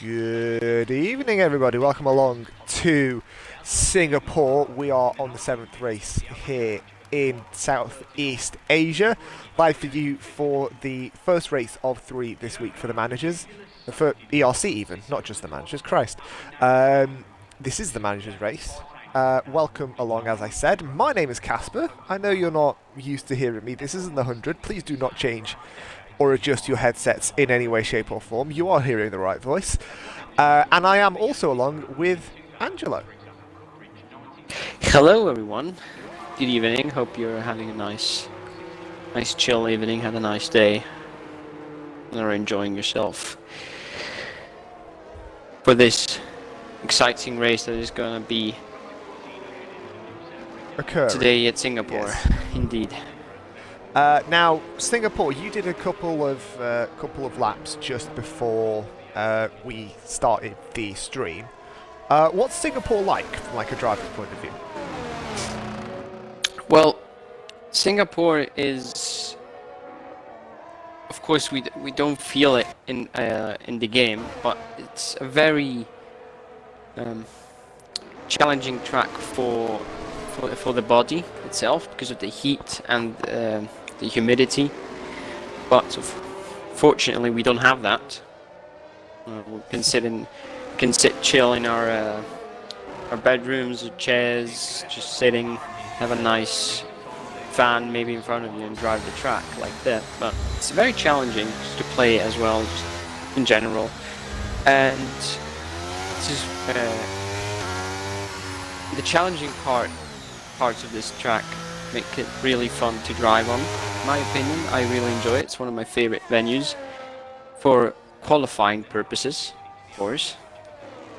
Good evening, everybody. Welcome along to Singapore. We are on the 7th race here in Southeast Asia. Live for you for the first race of 3 this week for the managers. For ERC even, not just the managers. Christ. This is the managers race. Welcome along, as I said. My name is Casper. I know you're not used to hearing me. This isn't the 100. Please do not change or adjust your headsets in any way, shape or form. You are hearing the right voice. And I am also along with Angelo. Hello everyone. Good evening. Hope you're having a nice chill evening. Had a nice day. And are enjoying yourself for this exciting race that is going to be Occurring today at Singapore. Yes. Indeed. Now, Singapore, you did a couple of laps just before we started the stream. What's Singapore like from a driving point of view? Well, Singapore is, of course, we don't feel it in the game, but it's a very challenging track for the body itself because of the heat and the humidity. But fortunately, we don't have that. We can sit chill in our bedrooms or chairs, just sitting, have a nice fan maybe in front of you and drive the track like that. But it's very challenging to play as well, just in general. And this is the challenging parts of this track make it really fun to drive on. In my opinion, I really enjoy it. It's one of my favorite venues for qualifying purposes, of course.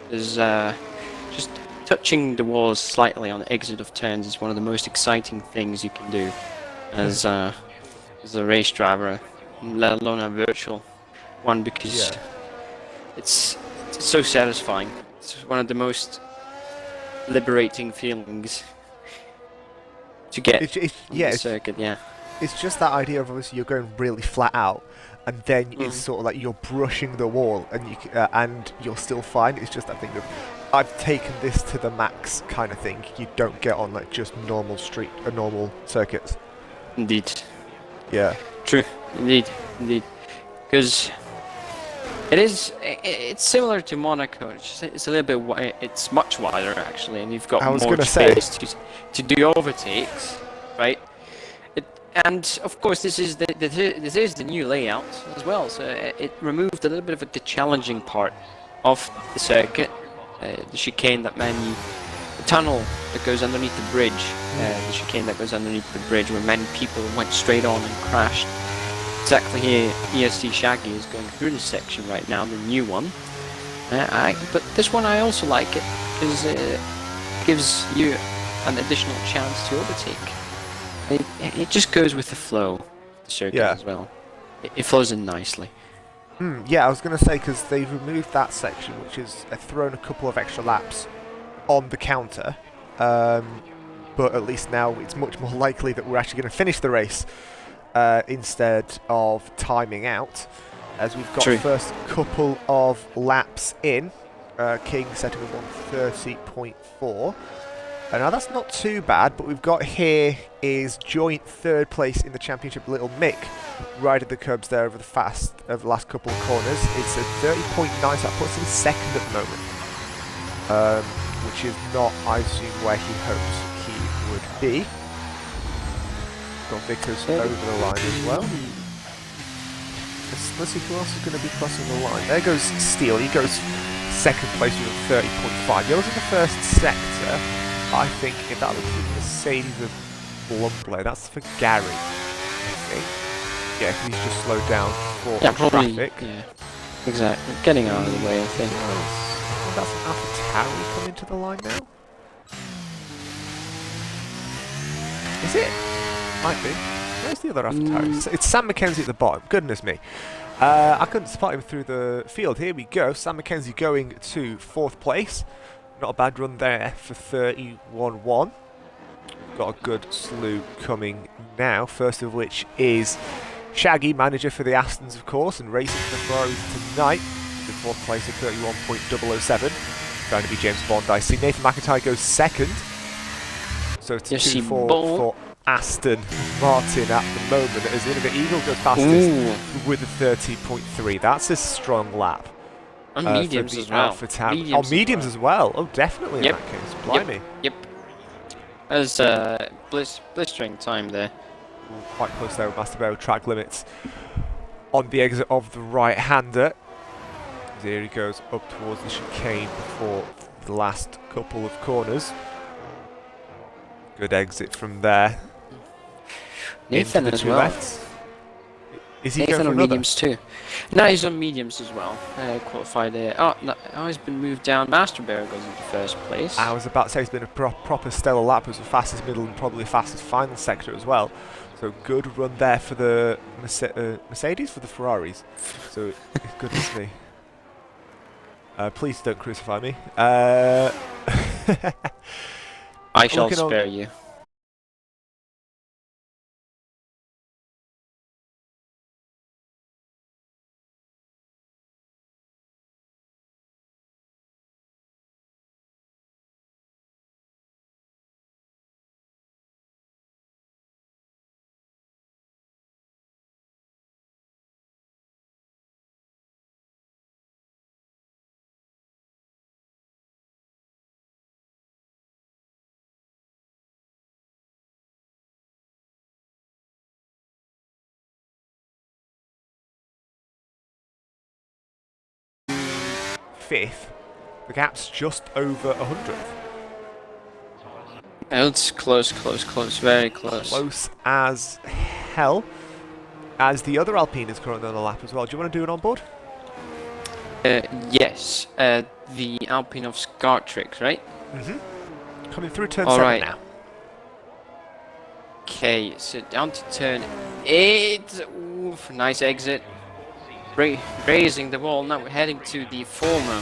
There's just touching the walls slightly on the exit of turns is one of the most exciting things you can do as a race driver, let alone a virtual one, because it's so satisfying. It's one of the most liberating feelings to get the circuit. It's just that idea of obviously you're going really flat out, and then it's sort of like you're brushing the wall, and you're still fine. It's just that thing of I've taken this to the max kind of thing. You don't get on like just normal circuits. Indeed. Yeah. True. Indeed. Because it's similar to Monaco. It's a little bit it's much wider actually, and you've got more space to do overtakes, right? And of course, this is the new layout as well. So it removed a little bit of the challenging part of the circuit, the chicane the tunnel that goes underneath the bridge, the chicane that goes underneath the bridge, where many people went straight on and crashed. Exactly here, ERC Shaggy is going through this section right now, the new one. But this one I also like it because it gives you an additional chance to overtake. It just goes with the flow, the circuit as well. It flows in nicely. Yeah, I was going to say, because they've removed that section, which has thrown a couple of extra laps on the counter. But at least now it's much more likely that we're actually going to finish the race instead of timing out, as we've got the first couple of laps in. King setting a 130.4. Now that's not too bad, but we've got here is joint third place in the championship, Little Mick, riding the curbs there over the last couple of corners. It's a 30.9, so that puts him second at the moment, which is not, I assume, where he hopes he would be. Got Vickers over the line as well. Let's see who else is going to be crossing the line. There goes Steele. He goes second place with a 30.5. Yellow's in the first sector. I think if that looks like the Mercedes of Blumbley, that's for Gary, I think. Yeah, because he's just slowed down for traffic. Yeah, exactly. Getting out of the way, I think. That's an AlphaTauri coming to the line now. Is it? Might be. Where's the other AlphaTauri? It's Sam Mackenzie at the bottom. Goodness me. I couldn't spot him through the field. Here we go. Sam Mackenzie going to 4th place. Not a bad run there for 31-1. Got a good slew coming now, first of which is Shaggy, manager for the Astons, of course, and racing for the Ferraris tonight. in fourth place at 31.007. Going to be James Bond. I see Nathan McIntyre goes second. So it's 2-4 for Aston Martin at the moment, as Innovative Eagle goes fastest with a 30.3. That's a strong lap. On mediums as well. Mediums as well. Oh, definitely in that case. Blimey. Yep. There's blistering time there. Quite close there with Master Barrow track limits on the exit of the right-hander. Here he goes up towards the chicane before the last couple of corners. Good exit from there. Nathan as well. Is he Nathan going for on another? mediums too? No, he's on mediums as well. Qualified there. Oh, no, he's been moved down. Master Bear goes into first place. I was about to say it's been a proper stellar lap. It was the fastest middle and probably the fastest final sector as well. So good run there for the Mercedes, for the Ferraris. So goodness me. Please don't crucify me. I shall spare you. Fifth, the gap's just over 100th. It's close, very close. Close as hell. As the other Alpine is currently on the lap as well. Do you want to do it on board? Yes. The Alpine of Scartrix, right? Mm-hmm. Coming through turn 7 now. Okay, so down to turn 8. Oof, nice exit. Grazing the wall. Now we're heading to the former.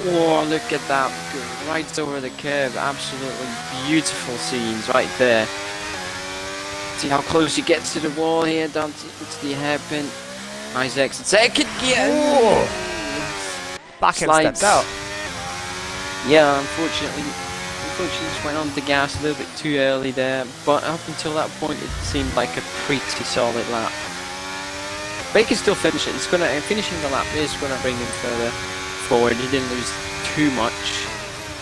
Oh, look at that. Right over the curve. Absolutely beautiful scenes right there. See how close he gets to the wall here. Down to the hairpin. Nice exit. Second gear. Back end steps out. Yeah, unfortunately just went on the gas a little bit too early there. But up until that point, it seemed like a pretty solid lap. But he can still finish it. Finishing the lap is going to bring him further forward. He didn't lose too much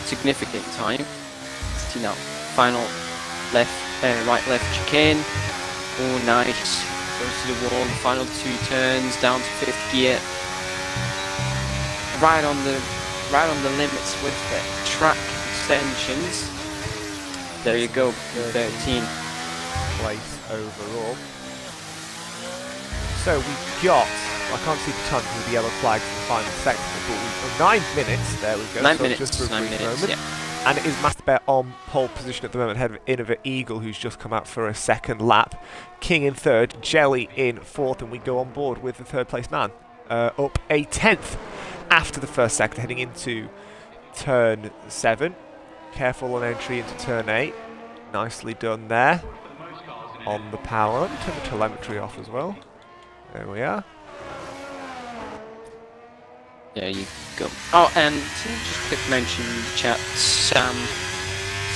significant time. See now, final right left chicane. Oh, nice. Goes to the wall. The final 2 turns down to 5th gear. Right on the limits with the track extensions. There you go. 13th place overall. So we've got, I can't see the time because of the yellow flag for the final sector, but we've got 9 minutes, there we go. 9 so minutes, just for a 9 brief minutes, moment. yeah. And it is Master Bear on pole position at the moment, ahead of Innova Eagle, who's just come out for a second lap. King in third, Jelly in fourth, and we go on board with the third place man. Up a 10th after the first sector, heading into turn 7. Careful on entry into turn 8. Nicely done there. On the power, turn the telemetry off as well. There we are. There you go. Oh, and just a quick mention in the chat, Sam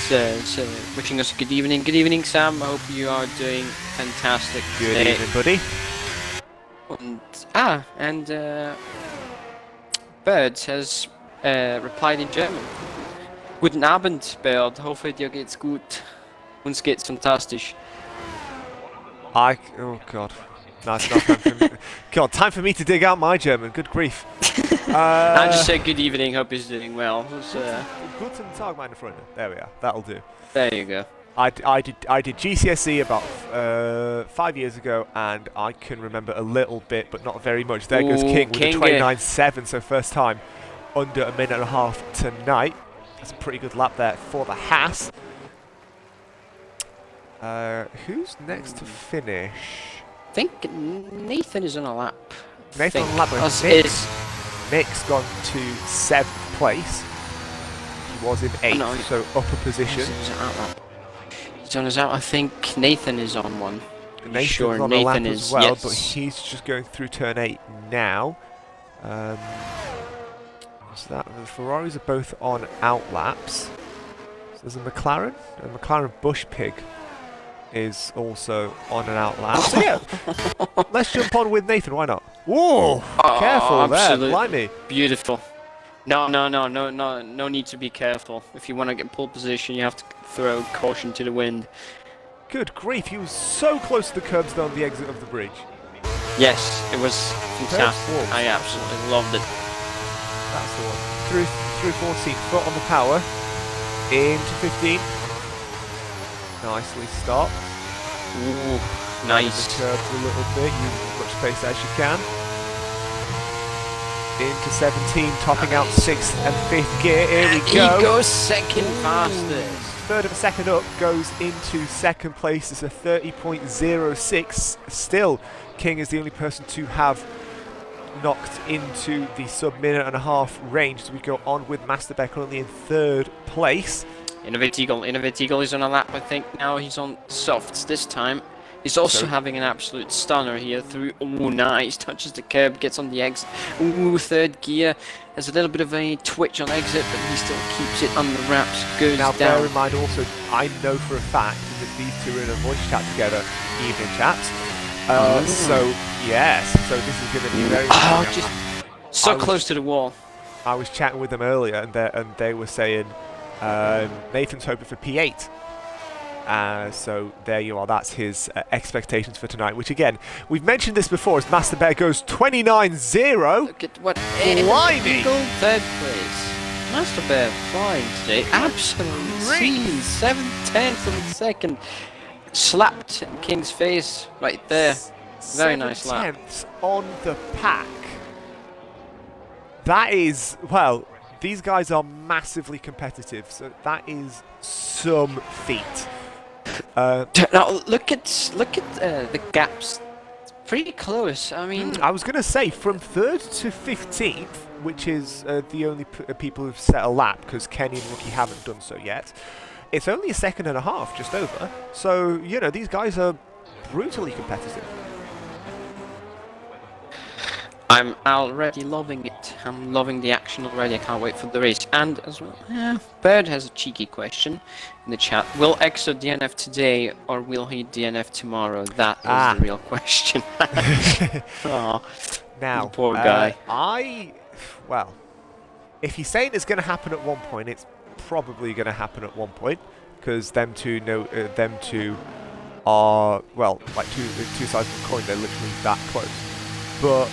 says, wishing us a good evening. Good evening, Sam. I hope you are doing fantastic today. Good evening, buddy. And Birds has replied in German. Guten Abend, Bird. Hoffe, dir geht's gut. Uns geht's fantastisch. Oh, God. No, it's not time for me. God, time for me to dig out my German. Good grief. I just said good evening. Hope he's doing well. Guten Tag, meine Freunde. There we are. That'll do. There you go. I did GCSE about 5 years ago, and I can remember a little bit, but not very much. There goes King with a 29.7, so first time under a minute and a half tonight. That's a pretty good lap there for the Haas. Who's next to finish? I think Nathan is on a lap. Nathan on a lap. Nick's gone to 7th place. He was in 8th, so upper position. He's on his out. I think Nathan is on one. Nathan's on a lap as well, but he's just going through turn 8 now. So that the Ferraris are both on out laps. So there's a McLaren Bush Pig is also on an out lap. So yeah, let's jump on with Nathan. Why not? Whoa! Careful there, blimey. Beautiful. No need to be careful. If you want to get pole position, you have to throw caution to the wind. Good grief, he was so close to the curbs on the exit of the bridge. Yes, it was fantastic. I absolutely loved it. That's the one. Through 14, foot on the power. Into 15. Nicely stopped. Ooh, nice. The curbs a little bit, use as much space as you can. Into 17, topping out 6th and 5th gear. Here we go. He goes second fastest. Third of a second up, goes into second place. It's a 30.06. Still, King is the only person to have knocked into the sub-minute and a half range. So we go on with Master Bear currently in third place. Innovate Eagle is on a lap, I think. Now he's on softs this time. He's also having an absolute stunner here through. Oh, nice. Touches the curb, gets on the exit. Ooh, third gear. There's a little bit of a twitch on exit, but he still keeps it under wraps. Goes now, down. Bear in mind also, I know for a fact that these two are in a voice chat together, evening chats. So, yes. So this is going to be very... just so close to the wall. I was chatting with them earlier, and they were saying Nathan's hoping for P8. So there you are, that's his expectations for tonight, which again, we've mentioned this before as Master Bear goes 29-0. Look at what Blimey! Third place. Master Bear flying today. Absolutely 7/10 of a second. Slapped King's face right there. Very nice lap. 7/10 on the pack. That is, well, these guys are massively competitive, so that is some feat. Now look at the gaps. It's pretty close. I mean, I was going to say from 3rd to 15th, which is the only people who've set a lap because Kenny and Rookie haven't done so yet. It's only a second and a half just over. So you know these guys are brutally competitive. I'm already loving it. I'm loving the action already. I can't wait for the race. And as well, Bird has a cheeky question in the chat. Will EXO DNF today or will he DNF tomorrow? That is the real question. Oh, now, poor guy. Well, if he's saying it's going to happen at one point, it's probably going to happen at one point because them two are, well, like two sides of the coin. They're literally that close. But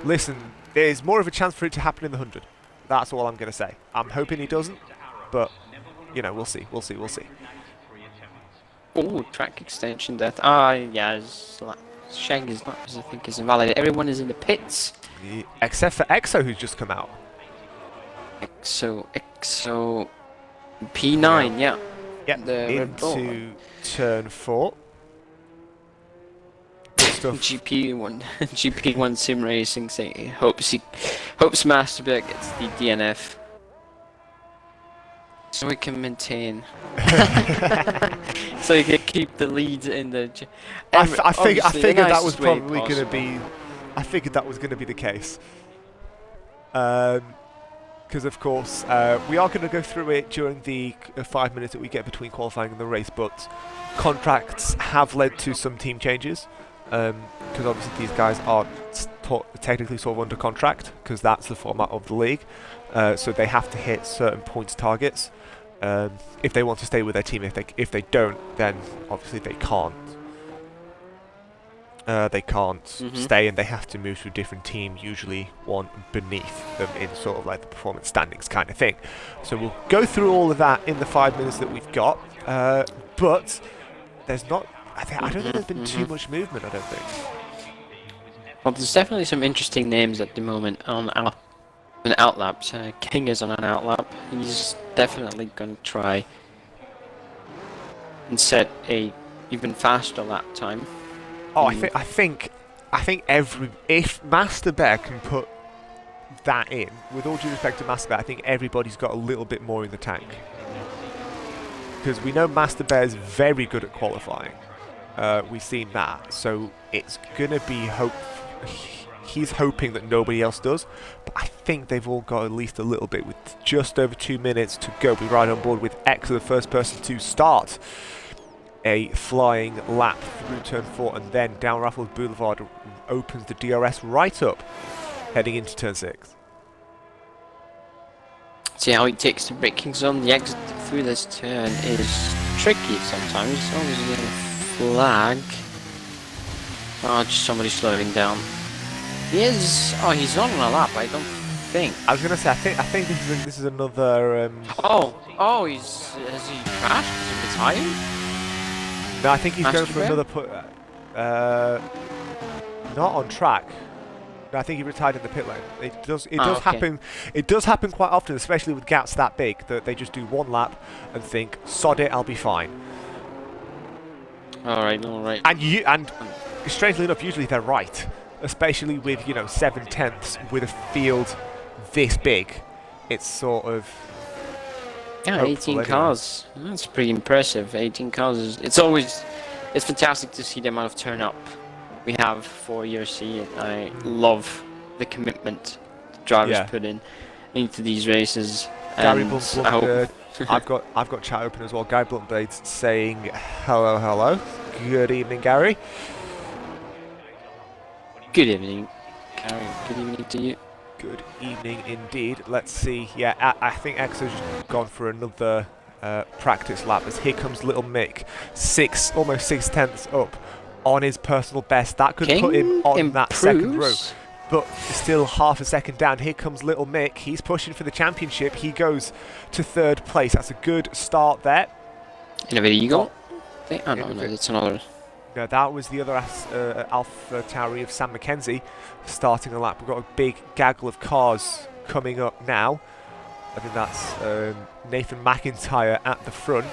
listen, there's more of a chance for it to happen in the 100. That's all I'm going to say. I'm hoping he doesn't, but, you know, we'll see. Oh, track extension death. Yeah, Shaggy's not, I think, is invalid. Everyone is in the pits. Except for EXO, who's just come out. EXO, P9, yeah. Yep, into turn 4. GP1 sim racing saying hopes Master Bear gets the DNF so we can maintain so you can keep the lead in the I figured that was probably going to be the case because of course we are going to go through it during the 5 minutes that we get between qualifying and the race, but contracts have led to some team changes. Because obviously these guys are technically sort of under contract because that's the format of the league, so they have to hit certain points targets if they want to stay with their team. If they don't, then obviously they can't. Stay, and they have to move to a different team, usually one beneath them in sort of like the performance standings kind of thing. So we'll go through all of that in the 5 minutes that we've got, but there's not. I don't think there's been too much movement, I don't think. Well, there's definitely some interesting names at the moment on outlaps. King is on an outlap. He's definitely going to try and set a even faster lap time. Oh, I think if Master Bear can put that in, with all due respect to Master Bear, I think everybody's got a little bit more in the tank. Because we know Master Bear is very good at qualifying. We've seen that, so it's gonna be he's hoping that nobody else does, but I think they've all got at least a little bit. With just over 2 minutes to go, we're right on board with Exo, the first person to start a flying lap through turn 4, and then down Raffles Boulevard opens the DRS right up, heading into turn 6. See how he takes the braking zone. The exit through this turn is tricky sometimes. As long as you get a flag. Oh, just somebody slowing down. He is. Oh, he's not on a lap. I don't think. I was gonna say. I think this is another. Oh, has he crashed? Is he retired? No, I think he's going for another put. Not on track. No, I think he retired in the pit lane. It does happen. It does happen quite often, especially with gaps that big, that they just do one lap and think, "Sod it, I'll be fine." All right. And strangely enough, usually they're right, especially with 7/10 with a field this big. It's sort of 18 cars. That's pretty impressive. 18 cars. It's fantastic to see the amount of turn up we have for ERC. I love the commitment the drivers put into these races. Gary Bluntblade, I've got chat open as well. Gary Bluntblade saying hello. Good evening, Gary. Good evening, Gary. Good evening to you. Good evening indeed. Let's see. Yeah, I think Exo's gone for another practice lap as here comes little Mick, almost 6/10 up on his personal best. That could put him on that second row, but still half a second down. Here comes little Mick. He's pushing for the championship. He goes to 3rd place. That's a good start there. Innovator Eagle. Oh no, that's another. No, that was the other Alpha Tauri of Sam Mackenzie starting a lap. We've got a big gaggle of cars coming up now. I think that's Nathan McIntyre at the front.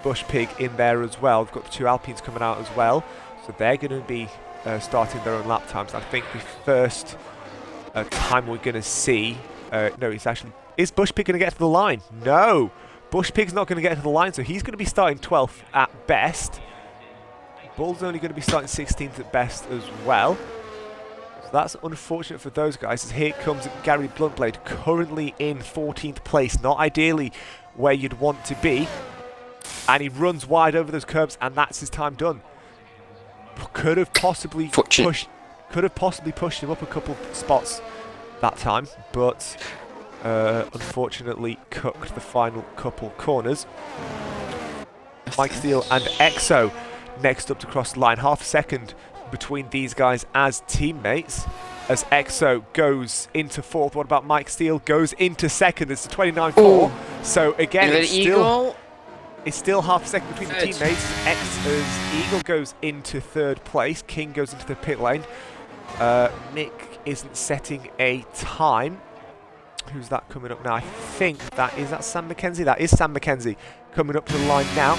Bush Pig in there as well. We've got the 2 Alpines coming out as well. So they're going to be starting their own lap times. I think the first time we're going to see... no, is Bush Pig going to get to the line? No! Bush Pig's not going to get to the line, so he's going to be starting 12th at best. Bull's only going to be starting 16th at best as well. So that's unfortunate for those guys. As here comes Gary Bluntblade, currently in 14th place. Not ideally where you'd want to be. And he runs wide over those curbs, and that's his time done. Could have possibly pushed him up a couple spots that time, but unfortunately cooked the final couple corners. Mike Steele and Exo next up to cross the line. Half a second between these guys as teammates. As Exo goes into 4th. What about Mike Steele? Goes into 2nd. It's a 29-4. So again, it's still half a second between the teammates. Exo's Eagle goes into 3rd place. King goes into the pit lane. Nick isn't setting a time. Who's that coming up now? I think is that Sam Mackenzie? That is Sam Mackenzie coming up to the line now.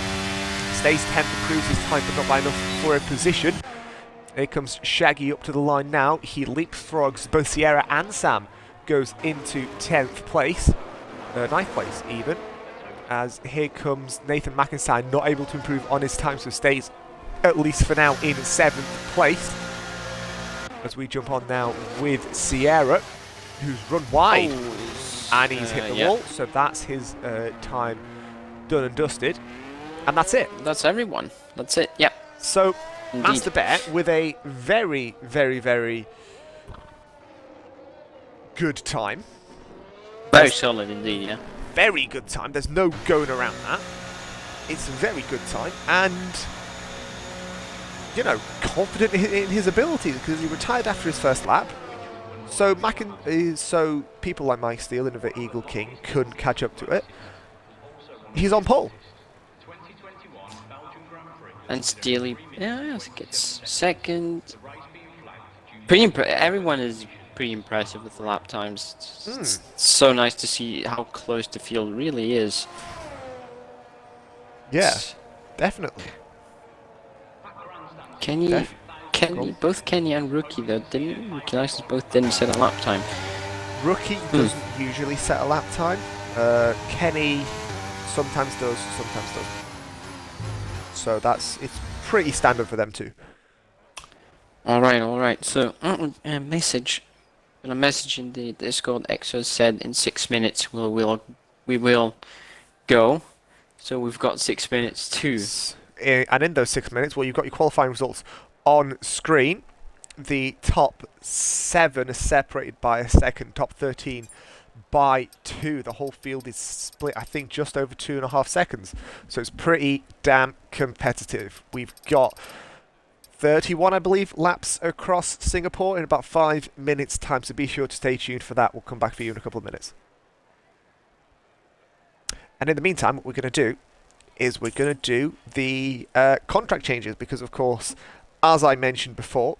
Stays 10th, improves his time, but not by enough for a position. Here comes Shaggy up to the line now. He leapfrogs both Sierra and Sam. Goes into 10th place. 9th place even. As here comes Nathan McIntyre, not able to improve on his time, so stays, at least for now, in 7th place. As we jump on now with Sierra, who's run wide. And he's hit the wall, so that's his time done and dusted. And that's it. That's everyone. That's it. Yep. So, indeed. Master Bear with a very, very, very good time. Very solid indeed, yeah. Very good time. There's no going around that. It's a very good time. And, confident in his abilities because he retired after his first lap. So, so people like Mike Steele and the Eagle King couldn't catch up to it. He's on pole. And Steely, I think it's 2nd. Everyone is pretty impressive with the lap times. It's so nice to see how close the field really is. Yeah, definitely. Both Kenny and Rookie though Rookie License both didn't set a lap time. Rookie doesn't usually set a lap time. Kenny sometimes does, sometimes doesn't. So it's pretty standard for them too. All right, all right. So, a message. A message in the Discord. Exo said in 6 minutes we will go. So we've got 6 minutes too. And in those 6 minutes, well, you've got your qualifying results on screen. The top 7 are separated by a second, top 13 by 2. The whole field is split, I think, just over 2.5 seconds. So it's pretty damn competitive. We've got 31, I believe, laps across Singapore in about 5 minutes' time, so be sure to stay tuned for that. We'll come back for you in a couple of minutes. And in the meantime, what we're going to do is we're going to do the contract changes, because, of course, as I mentioned before,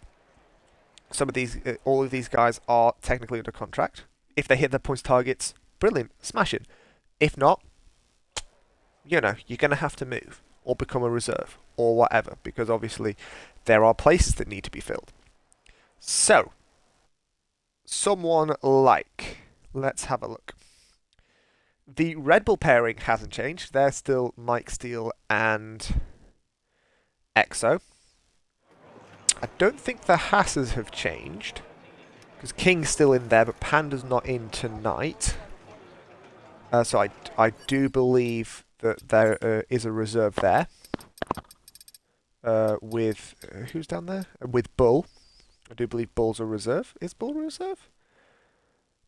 some of these, all of these guys are technically under contract. If they hit their points targets, brilliant, smash it. If not, you know, you're going to have to move or become a reserve or whatever, because obviously there are places that need to be filled. So, someone like, let's have a look. The Red Bull pairing hasn't changed. They're still Mike Steele and Exo. I don't think the Hasses have changed, because King's still in there, but Panda's not in tonight. So I do believe that there is a reserve there. With who's down there? With Bull. I do believe Bull's a reserve. Is Bull a reserve?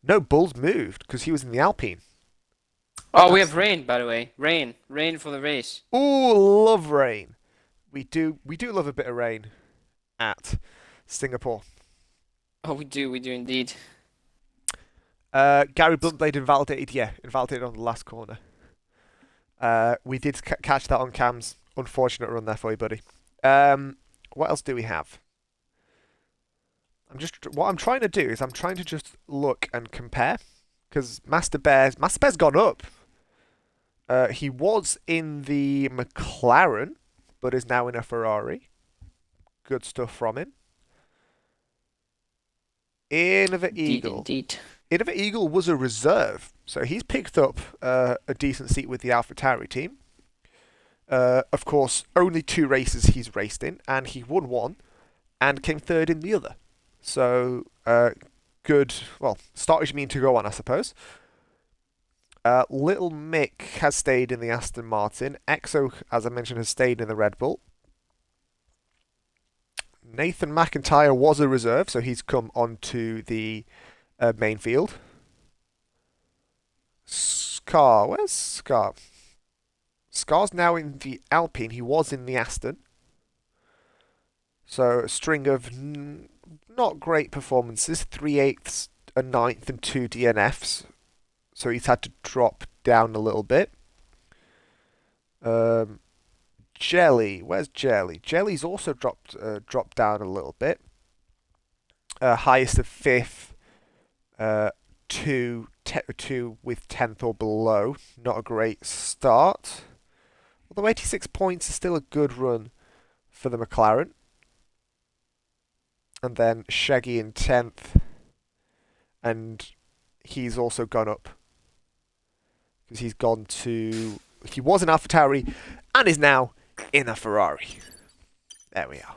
No, Bull's moved because he was in the Alpine. Oh, we have rain, by the way. Rain for the race. Ooh, love rain. We do love a bit of rain at Singapore. Oh, we do indeed. Gary Bluntblade invalidated. Yeah, invalidated on the last corner. We did catch that on cams. Unfortunate run there for you, buddy. What else do we have? What I'm trying to do is I'm trying to just look and compare, because Master Bear's gone up. He was in the McLaren, but is now in a Ferrari. Good stuff from him. Innova Eagle. Indeed. Innova Eagle was a reserve, so he's picked up a decent seat with the AlphaTauri team. Of course, only 2 races he's raced in, and he won one and came third in the other. So, good, well, start as you mean to go on, I suppose. Little Mick has stayed in the Aston Martin. Exo, as I mentioned, has stayed in the Red Bull. Nathan McIntyre was a reserve, so he's come onto the main field. Scar, where's Scar? Scar's now in the Alpine. He was in the Aston. So a string of not great performances. 3/8, a 9th, and 2 DNFs. So he's had to drop down a little bit. Jelly, where's Jelly? Jelly's also dropped down a little bit. Highest of 5th. 2 with 10th or below. Not a great start. Although 86 points is still a good run for the McLaren. And then Shaggy in 10th. And he's also gone up. Because he's gone to... He was an AlphaTauri and is now in a Ferrari. There we are.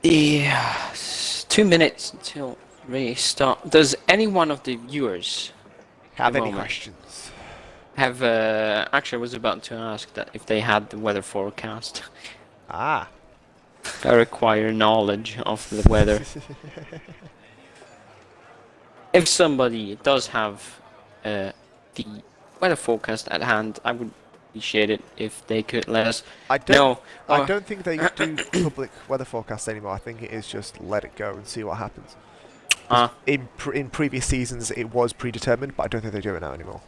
Yeah, 2 minutes until race start. Does any one of the viewers have any questions? Have actually, I was about to ask that if they had the weather forecast. Ah. I require knowledge of the weather. If somebody does have the weather forecast at hand, I would appreciate it if they could let us know. I don't think they do public weather forecasts anymore. I think it is just let it go and see what happens. In previous seasons, it was predetermined, but I don't think they do it now anymore.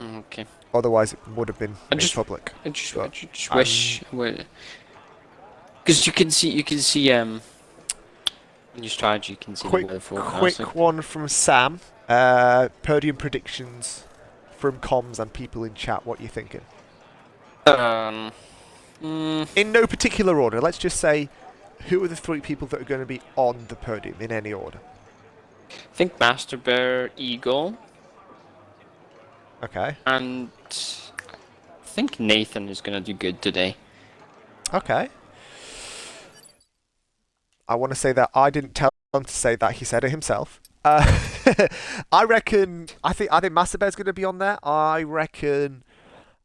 Okay. Otherwise, it would have been made public. I just wish, because you can see in your strategy, you can see the weather forecast. Quick one from Sam. Podium predictions from comms and people in chat. What are you thinking? In no particular order. Let's just say, who are the 3 people that are going to be on the podium in any order? I think Master Bear, Eagle. Okay. And I think Nathan is going to do good today. Okay. I want to say that I didn't tell him to say that. He said it himself. I reckon. I think Master Bear's going to be on there. I reckon.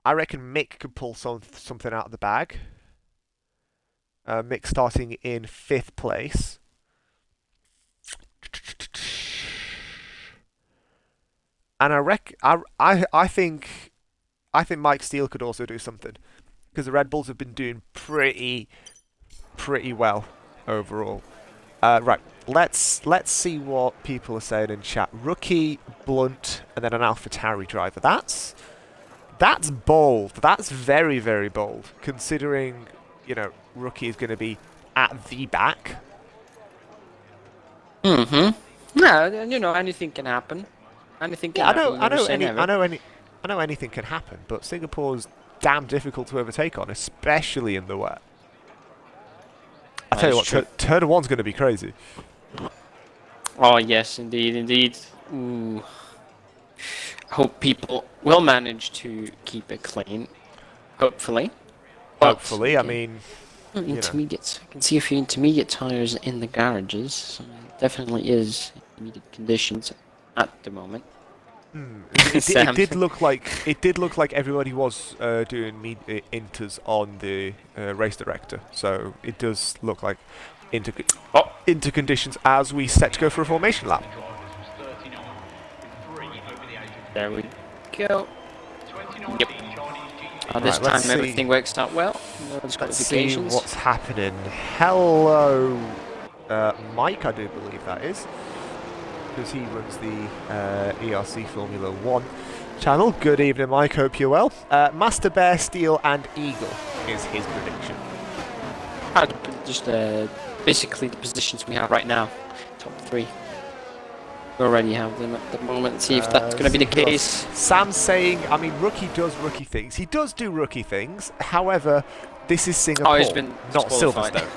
Mick could pull something out of the bag. Mick starting in 5th place. And I think Mike Steele could also do something, because the Red Bulls have been doing pretty well overall. Right, let's see what people are saying in chat. Rookie, Blunt, and then an AlphaTauri driver. That's bold. That's very, very bold, considering, you know, Rookie is going to be at the back. Mm-hmm. No, you know, anything can happen. Anything can happen. I know anything can happen, but Singapore's damn difficult to overtake on, especially in the wet. I tell you what, turn 1's going to be crazy. Oh yes, indeed. Ooh. I hope people will manage to keep it clean. Hopefully. Hopefully, I mean... Intermediates. I can see a few intermediate tyres in the garages. So it definitely is intermediate conditions at the moment. It did look like everybody was doing inters on the race director, so it does look like inter conditions as we set to go for a formation lap. There we go. Yep. This time everything works out well. Let's see what's happening. Hello, Mike, I do believe that is, because he runs the ERC Formula 1 channel. Good evening, Mike. Hope you're well. Master Bear, Steel, and Eagle is his prediction. Just basically the positions we have right now. Top 3. We already have them at the moment. See if that's going to be the case. Sam's saying, I mean, Rookie does rookie things. He does do rookie things. However, this is Singapore, not Silverstone.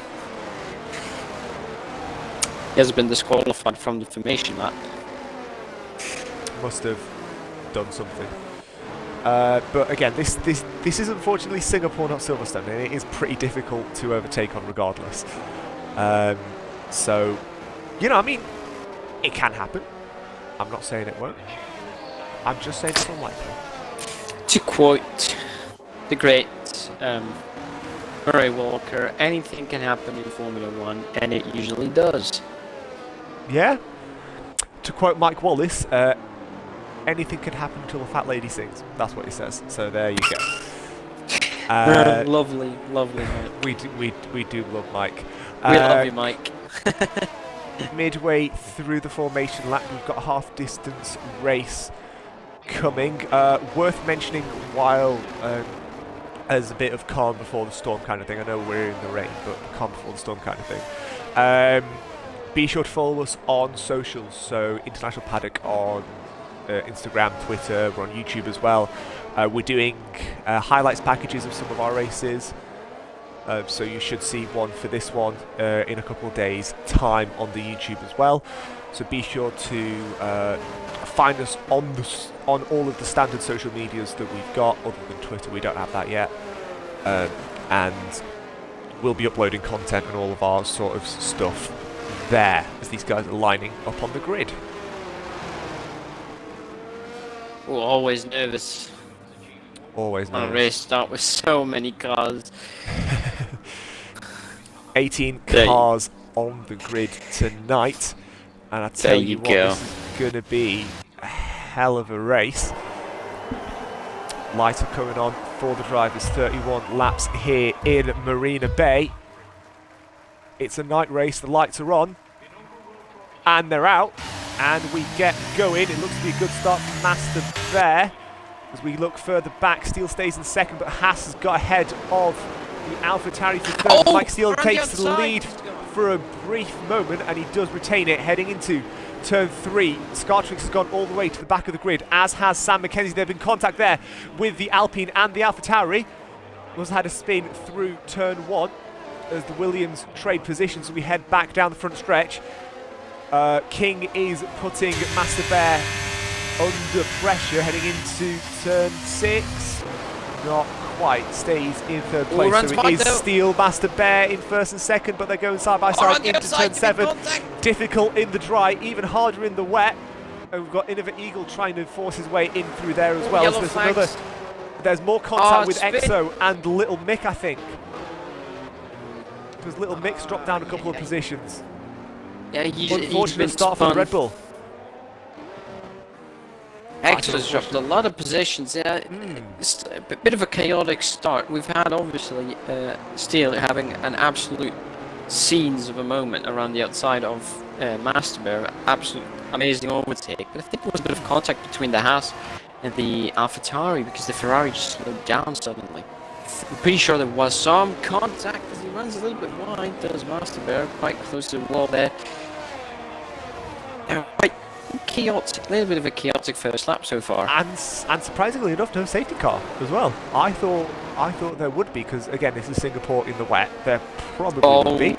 He has been disqualified from the formation lap. Must have done something. But again, this is unfortunately Singapore, not Silverstone, and it is pretty difficult to overtake on regardless. So, you know, I mean, it can happen. I'm not saying it won't. I'm just saying it's unlikely. To quote the great Murray Walker, anything can happen in Formula 1, and it usually does. Yeah. To quote Mike Wallace, anything can happen until the fat lady sings. That's what he says. So there you go. Lovely, Mike. We do love Mike. We love you, Mike. Midway through the formation lap, we've got a half-distance race coming. Worth mentioning, while as a bit of calm before the storm kind of thing. I know we're in the rain, but calm before the storm kind of thing. Be sure to follow us on socials. So International Paddock on Instagram, Twitter, we're on YouTube as well. We're doing highlights packages of some of our races. So you should see one for this one in a couple of days' time on the YouTube as well. So be sure to find us on all of the standard social medias that we've got. Other than Twitter, we don't have that yet. And we'll be uploading content and all of our sort of stuff there as these guys are lining up on the grid. We're always nervous. Always nervous. On a race start with so many cars. 18 cars on the grid tonight, and I tell you what, this is going to be a hell of a race. Lights are coming on for the drivers. 31 laps here in Marina Bay. It's a night race. The lights are on, and they're out, and we get going. It looks to be a good start for Master Bear. As we look further back, Steele stays in second, but Haas has got ahead of the AlphaTauri for third. Mike Steele takes the lead for a brief moment, and he does retain it heading into turn 3. Scartrix has gone all the way to the back of the grid, as has Sam McKenzie. They've been in contact there with the Alpine and the AlphaTauri. Also had a spin through turn 1 as the Williams trade position, so we head back down the front stretch. King is putting Master Bear under pressure heading into turn 6. Not quite stays in third place. So it is Steel, Master Bear in first and second, but they're going side by side into turn 7. Difficult in the dry, even harder in the wet. And we've got Innova Eagle trying to force his way in through there as well. So there's more contact with EXO and Little Mick, I think. Because Little Mick's dropped down a couple of positions. Yeah, unfortunate start for Red Bull. EXO's dropped a lot of positions. Yeah, it's a bit of a chaotic start. We've had obviously Steel having an absolute scenes of a moment around the outside of Master Bear. Absolute amazing overtake. But I think there was a bit of contact between the Haas and the AlphaTauri because the Ferrari just slowed down suddenly. I'm pretty sure there was some contact as he runs a little bit wide. Does Master Bear quite close to the wall there? Quite chaotic, a little bit of a chaotic first lap so far. And surprisingly enough, no safety car as well. I thought there would be because again, this is Singapore in the wet. There probably would be.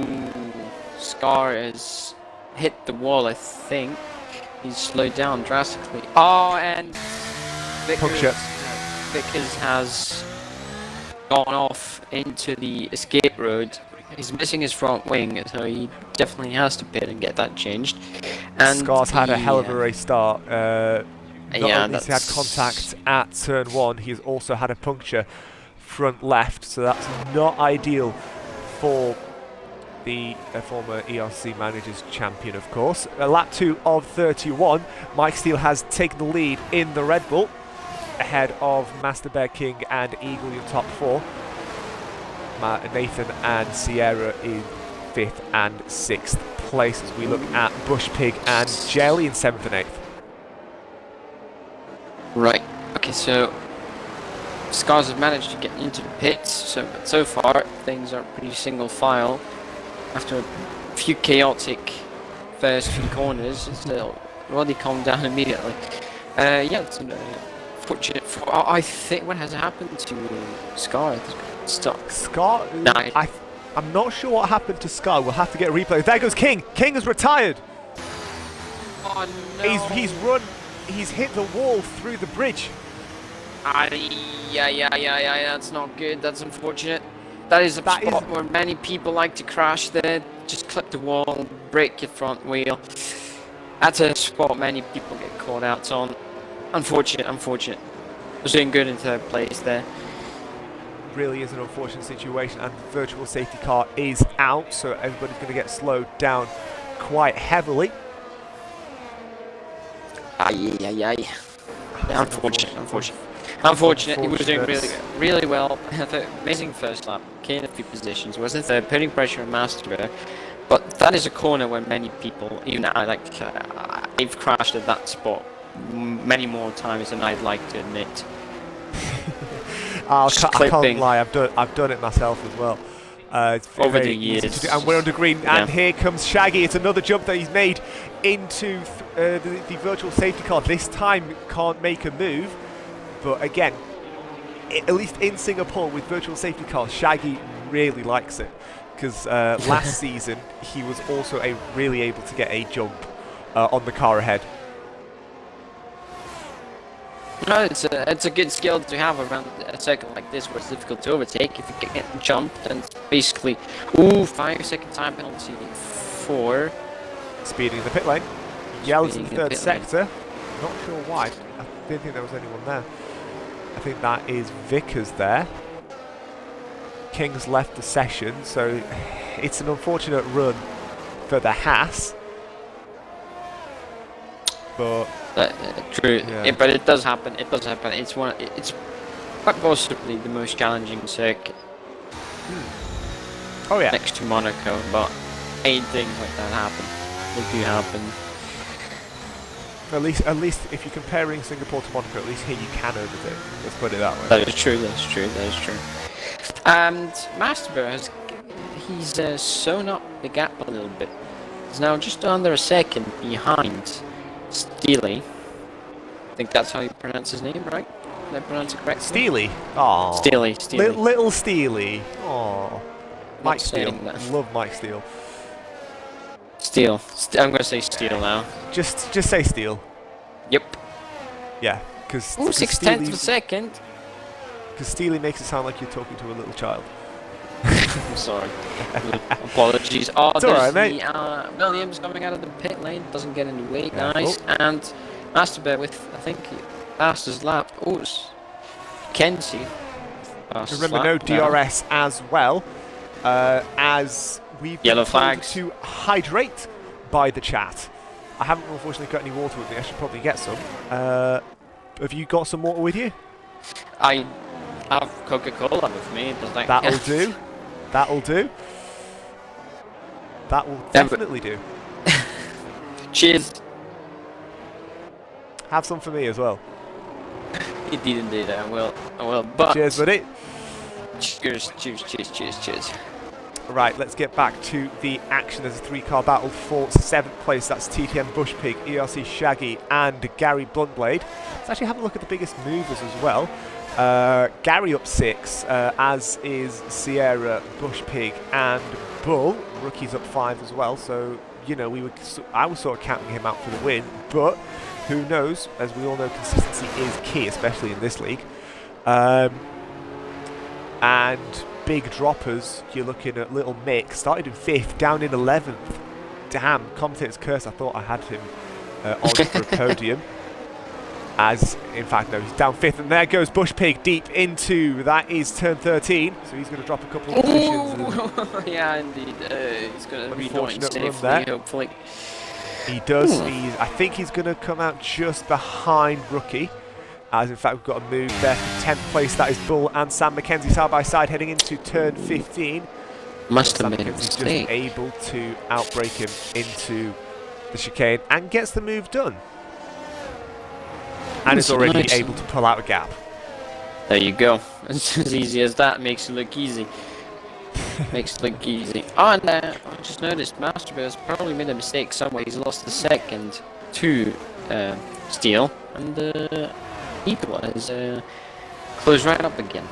Scar has hit the wall, I think. He's slowed down drastically. Oh, and Vickers has gone off into the escape road. He's missing his front wing, so he definitely has to pit and get that changed. And Scar's had a hell of a race start. Not only has he had contact at turn 1, he's also had a puncture front left, so that's not ideal for the former ERC Managers Champion, of course. Lap 2 of 31, Mike Steele has taken the lead in the Red Bull, ahead of Master Bear King and Eagle in top 4. Nathan and Sierra in 5th and 6th place as we look at Bush Pig and Jelly in 7th and 8th. Right, okay, so Scars have managed to get into the pits, so far things are pretty single file. After a few chaotic first few corners, it's already calmed down immediately. Yeah, it's unfortunate for, I think, what has happened to Scar? Stuck. Scar? No. I'm not sure what happened to Scar. We'll have to get a replay. There goes King. King has retired. Oh no. He's run. He's hit the wall through the bridge. Yeah. That's not good. That's unfortunate. That is a spot where many people like to crash there. Just clip the wall, break your front wheel. That's a spot many people get caught out on. Unfortunate. Was doing good in third place there. Really is an unfortunate situation, and the virtual safety car is out, so everybody's going to get slowed down quite heavily. Aye. Unfortunate. He was doing really well. Amazing first lap. Gained a few positions. Was in third, putting pressure on Master Bear. But that is a corner where many people, even I've crashed at that spot many more times than I'd like to admit. I can't lie, I've done it myself as well. It's over the years. And we're under green, and here comes Shaggy. It's another jump that he's made into the virtual safety car. This time can't make a move, but again, at least in Singapore with virtual safety cars, Shaggy really likes it because last season he was also really able to get a jump on the car ahead. No, it's a good skill to have around a circuit like this where it's difficult to overtake. If you get jumped, then it's basically 5-second time penalty for speeding in the pit lane. Yells in the third sector. Not sure why. I didn't think there was anyone there. I think that is Vickers there. King's left the session, so it's an unfortunate run for the Haas. But true, but it does happen. It's quite possibly the most challenging circuit. Oh yeah, next to Monaco, but things like that happen. They do happen. At least if you're comparing Singapore to Monaco, at least here you can overtake. Let's put it that way. That is true. And Master Bear he's sewn up the gap a little bit. He's now just under a second behind Steely. I think that's how you pronounce his name, right? Did I pronounce it correctly? Steely? Aww. Steely. Little Steely. Aww. Mike Steele. Love Mike Steele. Steel. I'm going to say Steel now. Just say Steel. Yep. Yeah, because 6/10 of a second. because Steely makes it sound like you're talking to a little child. I'm sorry. Apologies. Oh, it's there's alright, mate. The Williams coming out of the pit lane, doesn't get in the way, Yeah, nice. And Masterbear with, I think, fastest lap. Oh, it's Kenzie. Remember, no DRS as well, as we've been Yellow told flags. to hydrate by the chat. I haven't unfortunately got any water with me. I should probably get some. Have you got some water with you? I have Coca-Cola with me. That'll do. That'll do. That will definitely do. Cheers. Have some for me as well. Indeed, indeed, I will. But cheers, buddy. Cheers, cheers, cheers, cheers, cheers. Right, let's get back to the action. There's a 3-car battle for 7th place. That's TTM Bushpig, ERC Shaggy, and Gary Bluntblade. Let's actually have a look at the biggest movers as well. Gary up 6, as is Sierra, Bushpig, and Bull. Rookie's up 5 as well. So you know, I was sort of counting him out for the win, but who knows? As we all know, consistency is key, especially in this league. And big droppers, you're looking at Little Mick, started in 5th, down in 11th. Damn, commentator's curse, I thought I had him on for a podium. As, in fact, no, he's down 5th, and there goes Bushpig deep into, that is turn 13, so he's going to drop a couple of positions. Yeah, indeed, he's going to rejoin safely, hopefully. He does, I think he's going to come out just behind Rookie. As in fact, we've got a move there for 10th place. That is Bull and Sam McKenzie side by side heading into turn 15. Must have made a mistake. Just able to outbrake him into the chicane and gets the move done. And is already able to pull out a gap. There you go. It's as easy as that. Makes it look easy. Makes it look easy. Oh, and I just noticed Masterbear's probably made a mistake somewhere. He's lost the second to Steel. And Eagle has closed right up again.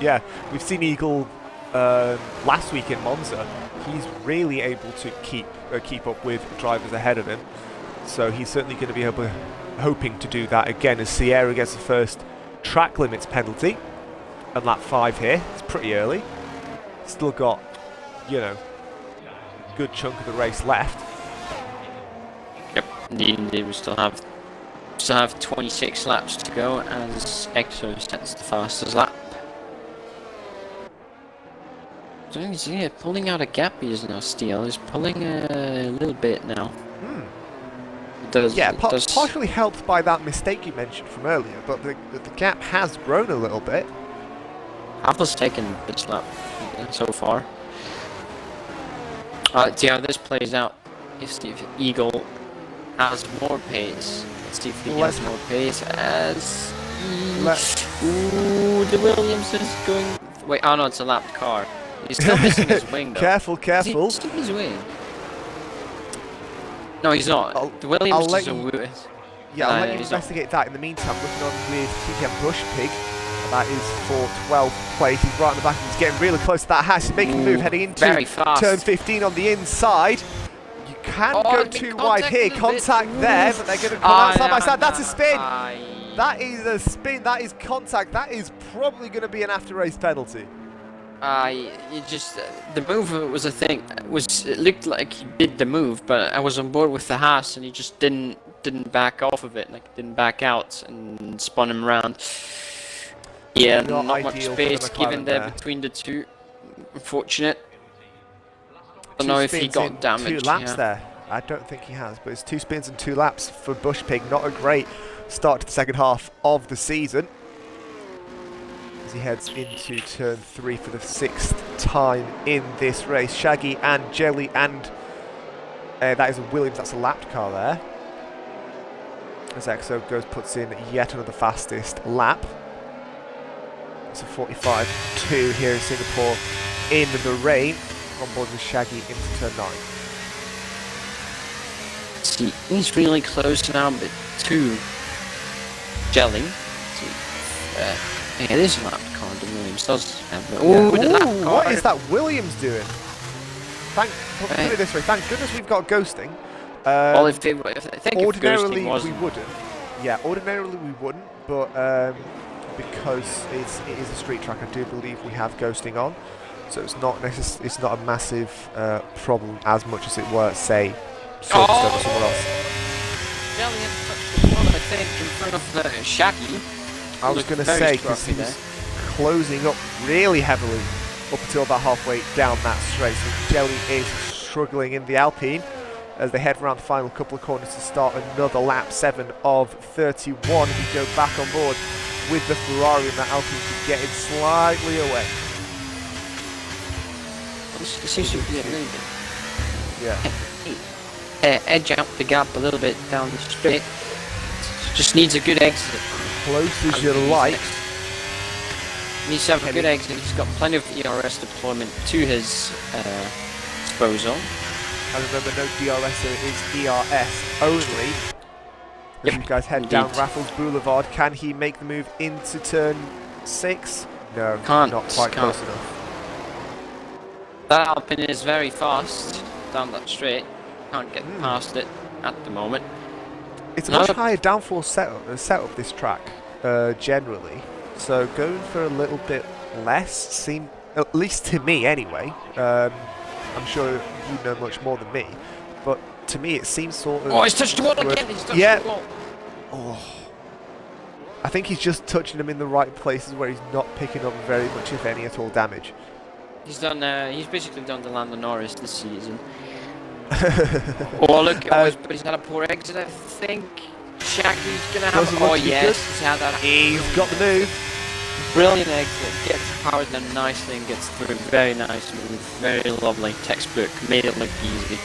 Yeah, we've seen Eagle last week in Monza. He's really able to keep up with drivers ahead of him. So he's certainly going to be hoping to do that again as Sierra gets the first track limits penalty. And lap 5 here. It's pretty early. Still got, you know, a good chunk of the race left. Yep, indeed, we still have 26 laps to go as Exo sets the fastest lap. So yeah, pulling out a gap he is now. Steel is pulling a little bit now. Partially helped by that mistake you mentioned from earlier, but the gap has grown a little bit. Apple's taken this lap so far. See how this plays out. If Eagle has more pace. Let's see if he has more pace as... Ooh, the Williams is going... Wait, oh no, it's a lapped car. He's still missing his wing though. Careful. Is he his wing? No, he's not. The Williams is a wing. Yeah, I'll let you investigate that. In the meantime, looking on with TTM Bushpig. And that is for 12th place. He's right on the back. He's getting really close to that hash. He's making a move heading into turn 15 on the inside. You can go too wide here. Contact there, but they're going to come out side by side. That's a spin. That is a spin. That is contact. That is probably going to be an after-race penalty. The move was a thing. It looked like he did the move, but I was on board with the Haas, and he just didn't back off of it. Like didn't back out and spun him around. Yeah, not much space given there between the two. Unfortunate. I don't know if he got damaged. 2 laps there. I don't think he has, but it's 2 spins and 2 laps for Bushpig. Not a great start to the second half of the season. As he heads into turn 3 for the 6th time in this race. Shaggy and Jelly and that is a Williams. That's a lapped car there. As Exo puts in yet another fastest lap. It's a 45.2 here in Singapore in the rain. On board with Shaggy into turn 9. See, he's really close now, but to Jelly. Yeah, it is a lap car. The Williams does have the what is that Williams doing? Put it this way. Thank goodness we've got ghosting. Well, if ordinarily we wouldn't. Yeah, ordinarily we wouldn't, but because it is a street track, I do believe we have ghosting on, so it's not a massive problem as much as it were, say, Silverstone or somewhere else. Jelly has touched the wall, I think, in front of Shaggy. I was going to say, because he was closing up really heavily up until about halfway down that straight. So Jelly is struggling in the Alpine as they head around the final couple of corners to start another lap 7 of 31. We go back on board with the Ferrari and the Alpine getting slightly away. It seems to be a little bit. Yeah. Edge out the gap a little bit down the straight. Just needs a good exit. Close as you like. Needs to have a good exit. He's got plenty of ERS deployment to his disposal. And remember, no DRS, so it is ERS only. As you guys head down Raffles Boulevard, can he make the move into turn 6? No, not quite close enough. That Alpine is very fast down that straight. Can't get past it at the moment. It's a much higher downforce setup this track, generally. So going for a little bit less at least to me anyway. I'm sure you know much more than me, but to me it seems sort of... Oh, he's touched the wall again! He's touched the wall! Oh. I think he's just touching them in the right places where he's not picking up very much, if any, at all damage. He's done. He's basically done the Lando Norris this season. Oh look! But he's had a poor exit, I think. Shaggy's gonna have... Oh yes, he's had that. He's got the move. Brilliant exit, gets powered down nicely and gets through. Very nice move, very lovely. Textbook, made it look easy.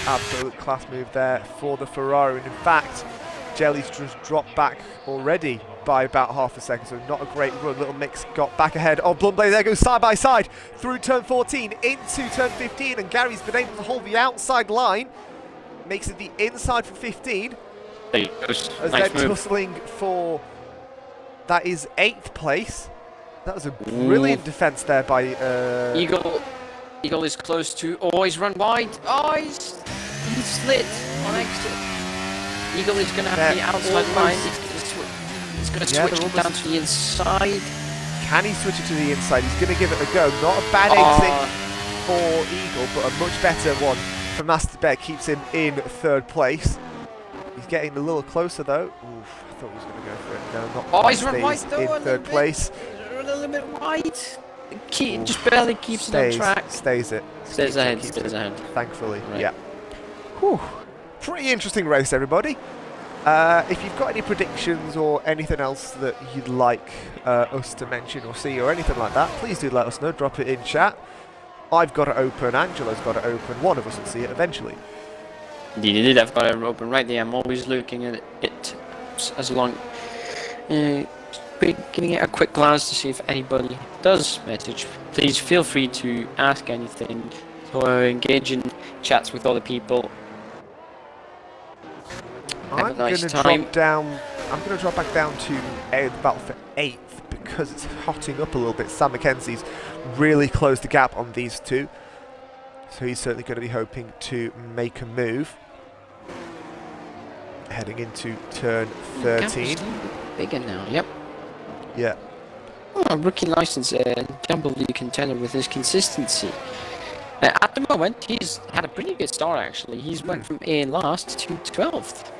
Absolute class move there for the Ferrari. And in fact, Jelly's just dropped back already by about half a second, so not a great run. Little Mix got back ahead of Blumblade. There goes side by side through turn 14 into turn 15, and Gary's been able to hold the outside line. Makes it the inside for 15. There he goes. As Nice they're move. tussling for... That is 8th place. That was a brilliant defense there by... Eagle is close to... Oh, he's run wide. Oh, he's slid on exit. Eagle is going to have the outside line. He's going to switch it down to the inside. Can he switch it to the inside? He's going to give it a go. Not a bad exit for Eagle, but a much better one for Master Bear. Keeps him in 3rd place. He's getting a little closer though. Oof, I thought he was going to go for it. No, not quite. He's run wide though. In 3rd place. A little bit wide. Just barely keeps it on track. Stays it. Stays ahead. Thankfully, right. Yeah. Whew. Pretty interesting race, everybody. If you've got any predictions or anything else that you'd like us to mention or see or anything like that, please do let us know. Drop it in chat. I've got it open. Angela's got it open. One of us will see it eventually. Indeed, I've got it open right there. I'm always looking at it as long. Giving it a quick glance to see if anybody does message. Please feel free to ask anything or engage in chats with other people. I'm going to drop down. I'm going to drop back down to the battle for 8th because it's hotting up a little bit. Sam McKenzie's really closed the gap on these two, so he's certainly going to be hoping to make a move. Heading into turn 13. Bigger now. Yep. Yeah. Oh, rookie license, double contender with his consistency. At the moment, he's had a pretty good start actually. He's went from A last to 12th.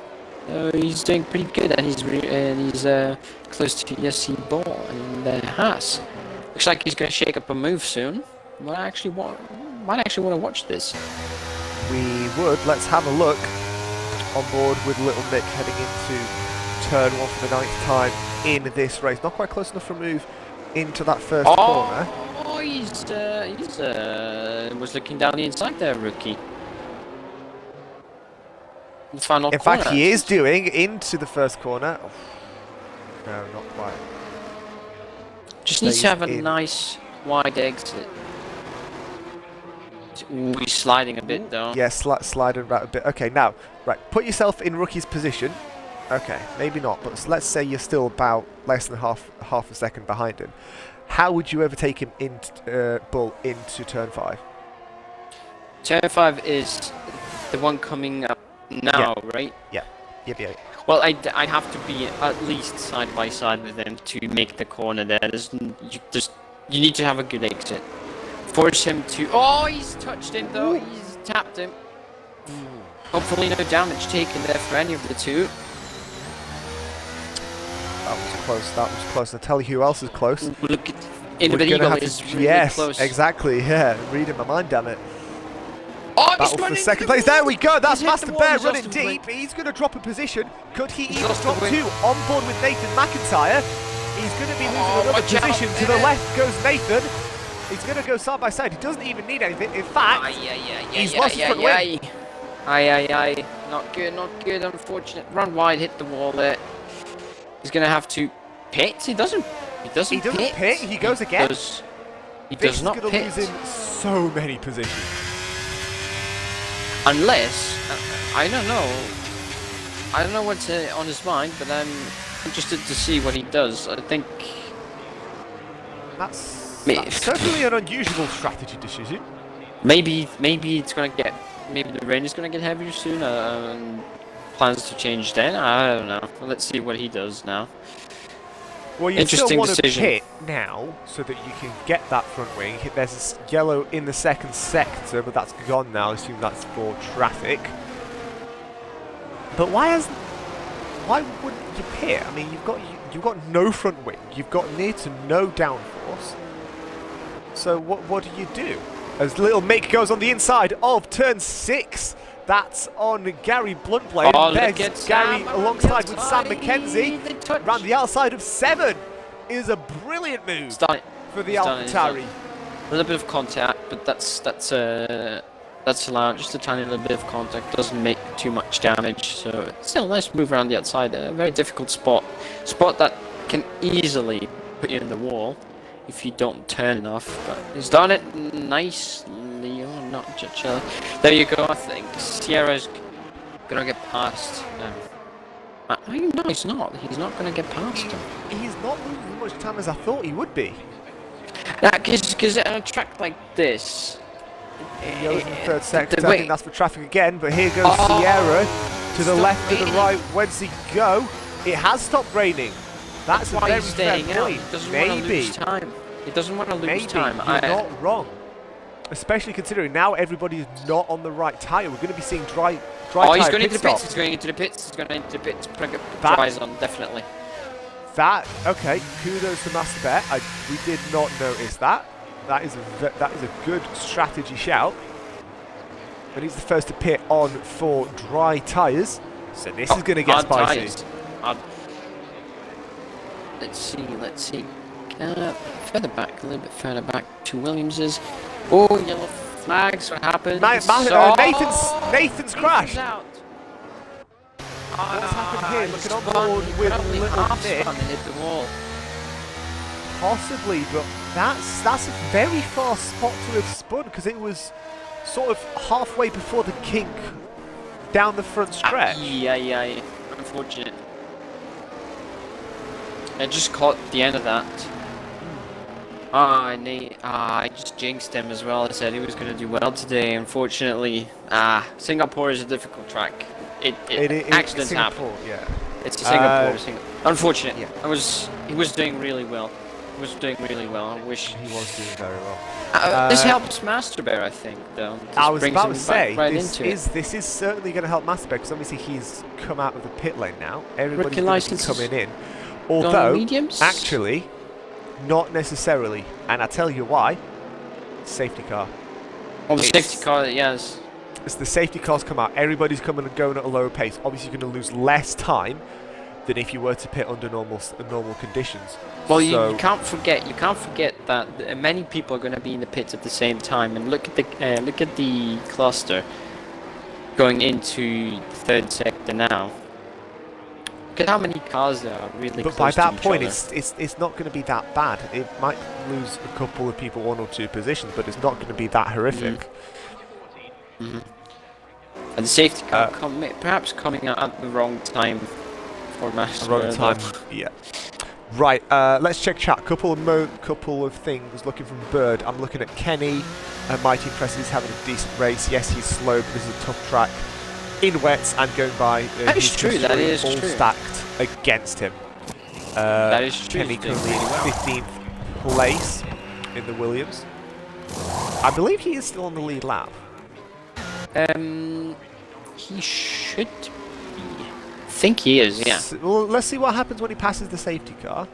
He's doing pretty good, and he's close to ERC Ball and Haas. Looks like he's going to shake up a move soon. Might actually want to watch this. We would. Let's have a look. On board with Little Nick heading into turn 1 for the 9th time in this race. Not quite close enough for a move into that first corner. Oh, he's was looking down the inside there, rookie. The final in corner. fact, he is doing into the first corner. Oh, no, not quite. Just needs to have a nice wide exit. Ooh, he's sliding a bit though. Yeah, sliding right a bit. Okay, now, right, put yourself in rookie's position. Okay, maybe not, but let's say you're still about less than half a second behind him. How would you overtake him Bull into turn 5? Turn 5 is the one coming up now, right? Yeah. Well, I have to be at least side by side with him to make the corner there. You need to have a good exit. Force him to. Oh, he's touched him though. He's tapped him. Hopefully, no damage taken there for any of the two. That was close. That was close. I'll tell you who else is close. Look at Individual is really yes, close. Exactly. Yeah, reading my mind, damn it. Oh, battle for second place. There we go. That's Master Bear running deep. Wing. He's going to drop a position. Could he even drop two? On board with Nathan McIntyre. He's going to be losing another position. To the left goes Nathan. He's going to go side by side. He doesn't even need anything. In fact, he's lost his front wing. Aye. Not good. Unfortunate. Run wide, hit the wall there. He's going to have to pit. He doesn't pit. He goes again. He does not pit. This is going to lose him so many positions. Unless, I don't know what's on his mind, but I'm interested to see what he does. I think that's certainly an unusual strategy decision. Maybe it's gonna get, maybe the rain is gonna get heavier soon. Plans to change then. I don't know. Let's see what he does now. Well, you still want to pit now so that you can get that front wing. There's yellow in the second sector, but that's gone now. I assume that's for traffic. But why wouldn't you pit? I mean, you've got no front wing. You've got near to no downforce. So what do? As little Mick goes on the inside of turn 6. That's on Gary Bluntblade. Oh, there's Gary alongside with Sam McKenzie. Round the outside of 7 is a brilliant move for the AlphaTauri. A little bit of contact, but that's allowed. Just a tiny little bit of contact doesn't make too much damage. So it's still a nice move around the outside. A very difficult spot that can easily put you in the wall if you don't turn enough. But he's done it nicely. Oh, not Churchill. There you go. I think Sierra's gonna get past. No, he's not. He's not gonna get past him. He's not losing as much time as I thought he would be. Because on a track like this, Yellow's in the third sector. I think that's for traffic again. But here goes Sierra to the left, to the right. Where's he go? It has stopped raining. That's a very fair point. Maybe. He doesn't want to lose time. You're not wrong. Especially considering now everybody is not on the right tyre. We're going to be seeing dry tyre. He's going into the pits. He's going into the pits. Dries on, definitely. Okay. Kudos to Master Bear. We did not notice that. That is a good strategy shout. But he's the first to pit on for dry tyres. So this is going to get spicy. Let's see. Further back, a little bit further back to Williams's. Oh, yellow flags. What happened? Nathan's crashed. What's happened here? Looking on board with Little Nick. Hit the wall. Possibly, but that's a very far spot to have spun because it was sort of halfway before the kink down the front stretch. Yeah. Unfortunate. I just caught the end of that. I just jinxed him as well. I said he was going to do well today. Unfortunately, Singapore is a difficult track. Accidents happen. Yeah. It's a Singapore. Unfortunate. Yeah. He was doing really well. I wish he was doing very well. This helps Master Bear, I think. Though. I was about to say this is certainly going to help Master Bear because obviously he's come out of the pit lane now. Everybody's going to be coming in. Although, actually, not necessarily. And I tell you why. Safety car. Oh, the safety car, yes. As the safety cars come out, everybody's coming and going at a lower pace. Obviously, you're going to lose less time than if you were to pit under normal conditions. Well, so you can't forget that many people are going to be in the pits at the same time. And look at the cluster going into the third sector now. Look at how many cars there are really close to each other. But by that point, it's not going to be that bad. It might lose a couple of people, 1 or 2 positions, but it's not going to be that horrific. And the safety car perhaps coming out at the wrong time for Master. Wrong time, yeah. Right, let's check chat. Couple of things. Looking from Bird, I'm looking at Kenny. Mighty impressive. He's having a decent race. Yes, he's slow, but this is a tough track. in wets and going by. That is true. That is all true. Stacked against him. That is true. Kenny currently in 15th place in the Williams. I believe he is still on the lead lap. He should be. I think he is, yeah. Well, let's see what happens when he passes the safety car.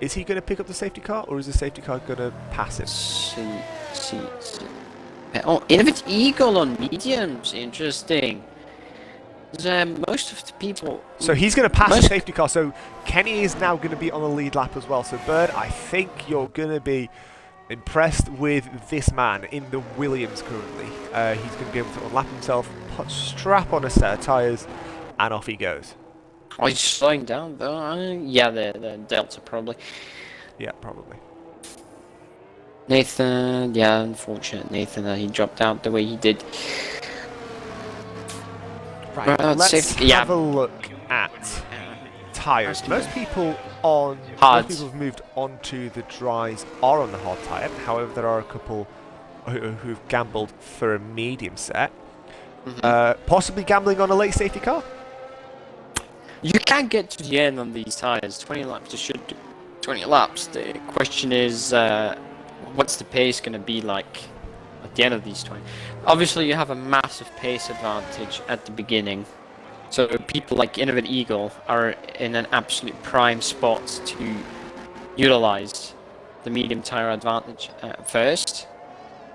Is he going to pick up the safety car, or is the safety car going to pass him? See. Oh, Innovative Eagle on mediums. Interesting. Most of the people... So he's going to pass the safety car, so Kenny is now going to be on the lead lap as well. So, Bird, I think you're going to be impressed with this man in the Williams currently. He's going to be able to unlap himself, strap on a set of tyres, and off he goes. Oh, he's slowing down though. Yeah, the Delta probably. Yeah, probably. Nathan, yeah, unfortunate Nathan that he dropped out the way he did. Right, let's have a look at tyres. Most people have moved on to the dries are on the hard tyre. However, there are a couple who've gambled for a medium set. Possibly gambling on a late safety car? You can get to the end on these tyres. 20 laps, you should do 20 laps. The question is, what's the pace going to be like at the end of these 20? Obviously, you have a massive pace advantage at the beginning. So people like Innovative Eagle are in an absolute prime spot to utilize the medium tyre advantage first.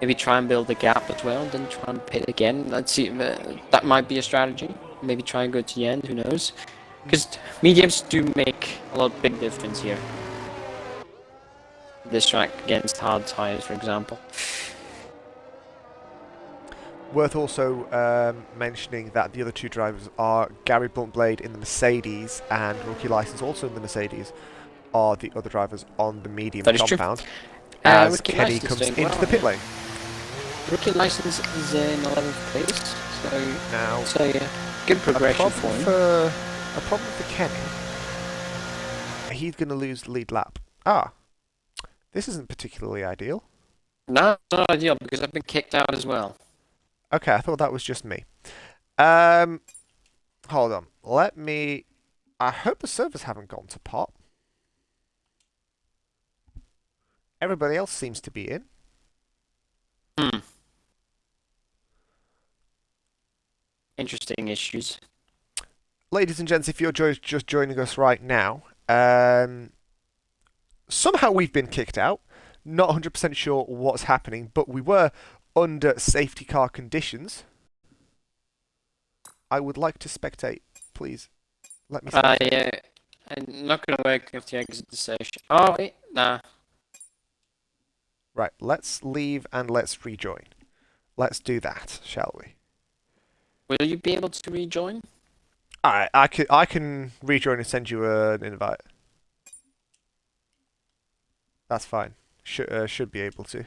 Maybe try and build a gap as well, then try and pit again. Let's see, that might be a strategy. Maybe try and go to the end, who knows? Because mediums do make a lot big difference here. This track against hard tyres, for example. Worth also mentioning that the other two drivers are Gary Bluntblade in the Mercedes and Rookie License, also in the Mercedes, are the other drivers on the medium compound. As Kenny comes into the pit lane. Rookie License is in 11th place, so now it's a good progression for him. A problem for Kenny. He's going to lose the lead lap. This isn't particularly ideal. No, it's not ideal because I've been kicked out as well. Okay, I thought that was just me. Hold on. I hope the servers haven't gone to pot. Everybody else seems to be in. Interesting issues. Ladies and gents, if you're just joining us right now, somehow we've been kicked out. Not 100% sure what's happening, but we were under safety car conditions. I would like to spectate, please. Let me see. I'm not going to work if you exit the session. Oh, wait, nah. Right, let's leave and let's rejoin. Let's do that, shall we? Will you be able to rejoin? I can rejoin and send you an invite. That's fine. Should be able to.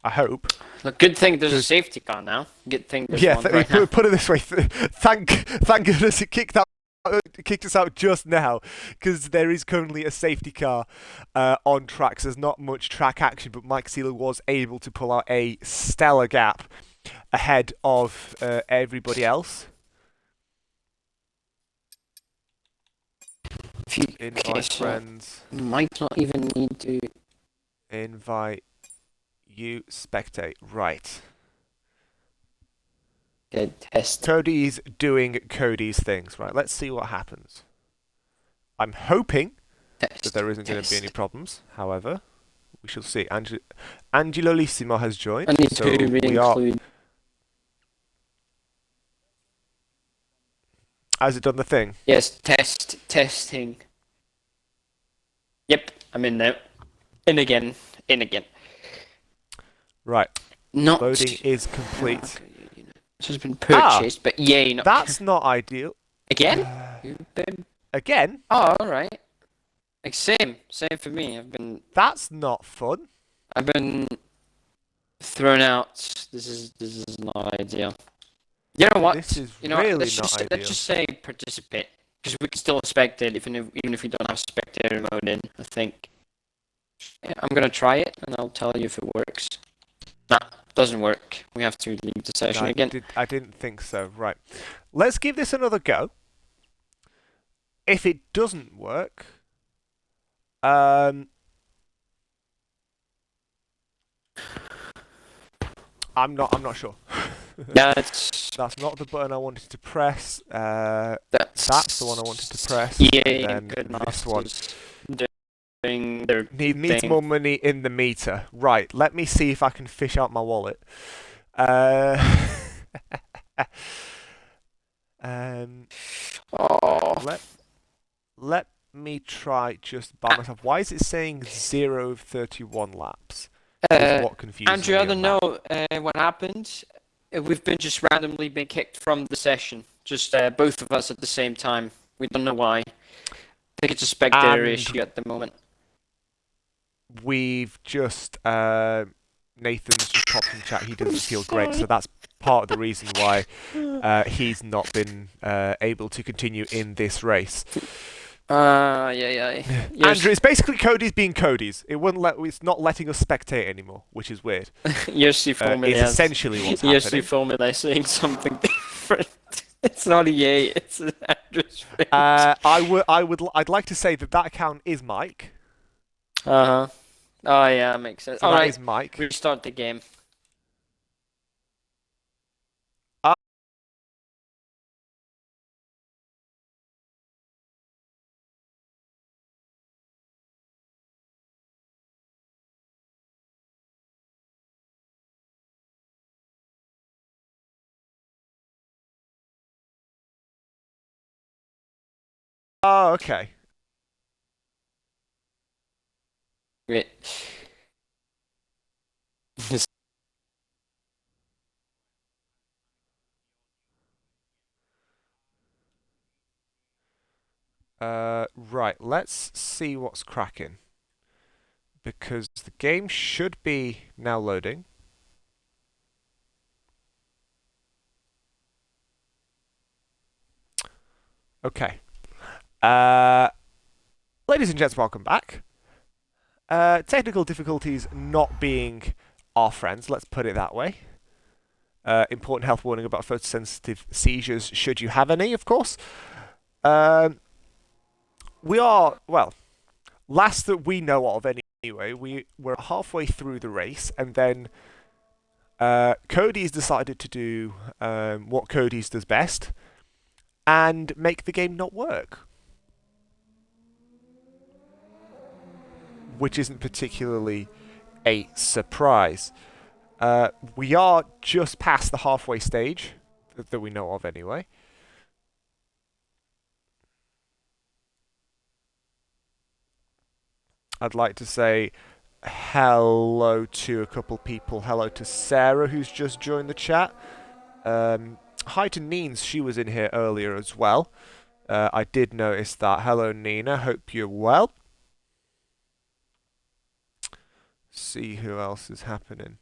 I hope. Look, good thing there's a safety car now. Good thing there's one right now. Put it this way. Thank goodness it kicked us out just now, because there is currently a safety car on tracks. There's not much track action, but Mike Sealer was able to pull out a stellar gap ahead of everybody else. Invite friends. Might not even need to invite you spectate. Right. Good test. Cody's doing Cody's things. Right, let's see what happens. I'm hoping that there isn't going to be any problems. However, we shall see. Angelo Lissimo has joined. I need to re-include. Has it done the thing? Yes, testing. Yep, I'm in now. In again. Right. Not loading is complete. This has been purchased, but yay, not. That's not ideal. Again? Again? Oh, alright. Like same for me. That's not fun. I've been thrown out. This is not ideal. You know what? This is really not ideal. Let's just say participate, because we can still spectate even if we don't have spectator mode in. I think. Yeah, I'm gonna try it and I'll tell you if it works. Nah, doesn't work. We have to leave the session again. I didn't think so. Right. Let's give this another go. If it doesn't work, I'm not sure. That's not the button I wanted to press. That's the one I wanted to press. Yeah, and then this one doing their needs more money in the meter. Right. Let me see if I can fish out my wallet. Let me try just by myself. Why is it saying 0 of 31 laps? Is what confuses Andrew, me I don't know what happened. We've been just randomly been kicked from the session. Just both of us at the same time. We don't know why. I think it's a spectator issue at the moment. We've just Nathan's just popped in chat. He doesn't feel great, so that's part of the reason why he's not been able to continue in this race. Yeah. Andrew, it's basically Cody's being Cody's. It's not letting us spectate anymore, which is weird. ERC formula. It's essentially what's happening. ERC formula is saying something different. It's not EA. It's Andrew's face. I'd like to say that account is Mike. Oh yeah, makes sense. So All that right, is Mike. Restart the game. Oh, okay. Great. Right, let's see what's cracking. Because the game should be now loading. Okay. Ladies and gents, welcome back. Technical difficulties not being our friends, let's put it that way. Important health warning about photosensitive seizures, should you have any, of course. We are, well, last that we know of anyway, we're halfway through the race, and then Cody's decided to do what Cody's does best, and make the game not work. Which isn't particularly a surprise. We are just past the halfway stage, that we know of anyway. I'd like to say hello to a couple people. Hello to Sarah, who's just joined the chat. Hi to Neens, she was in here earlier as well. I did notice that. Hello, Nina. Hope you're well. See who else is happening.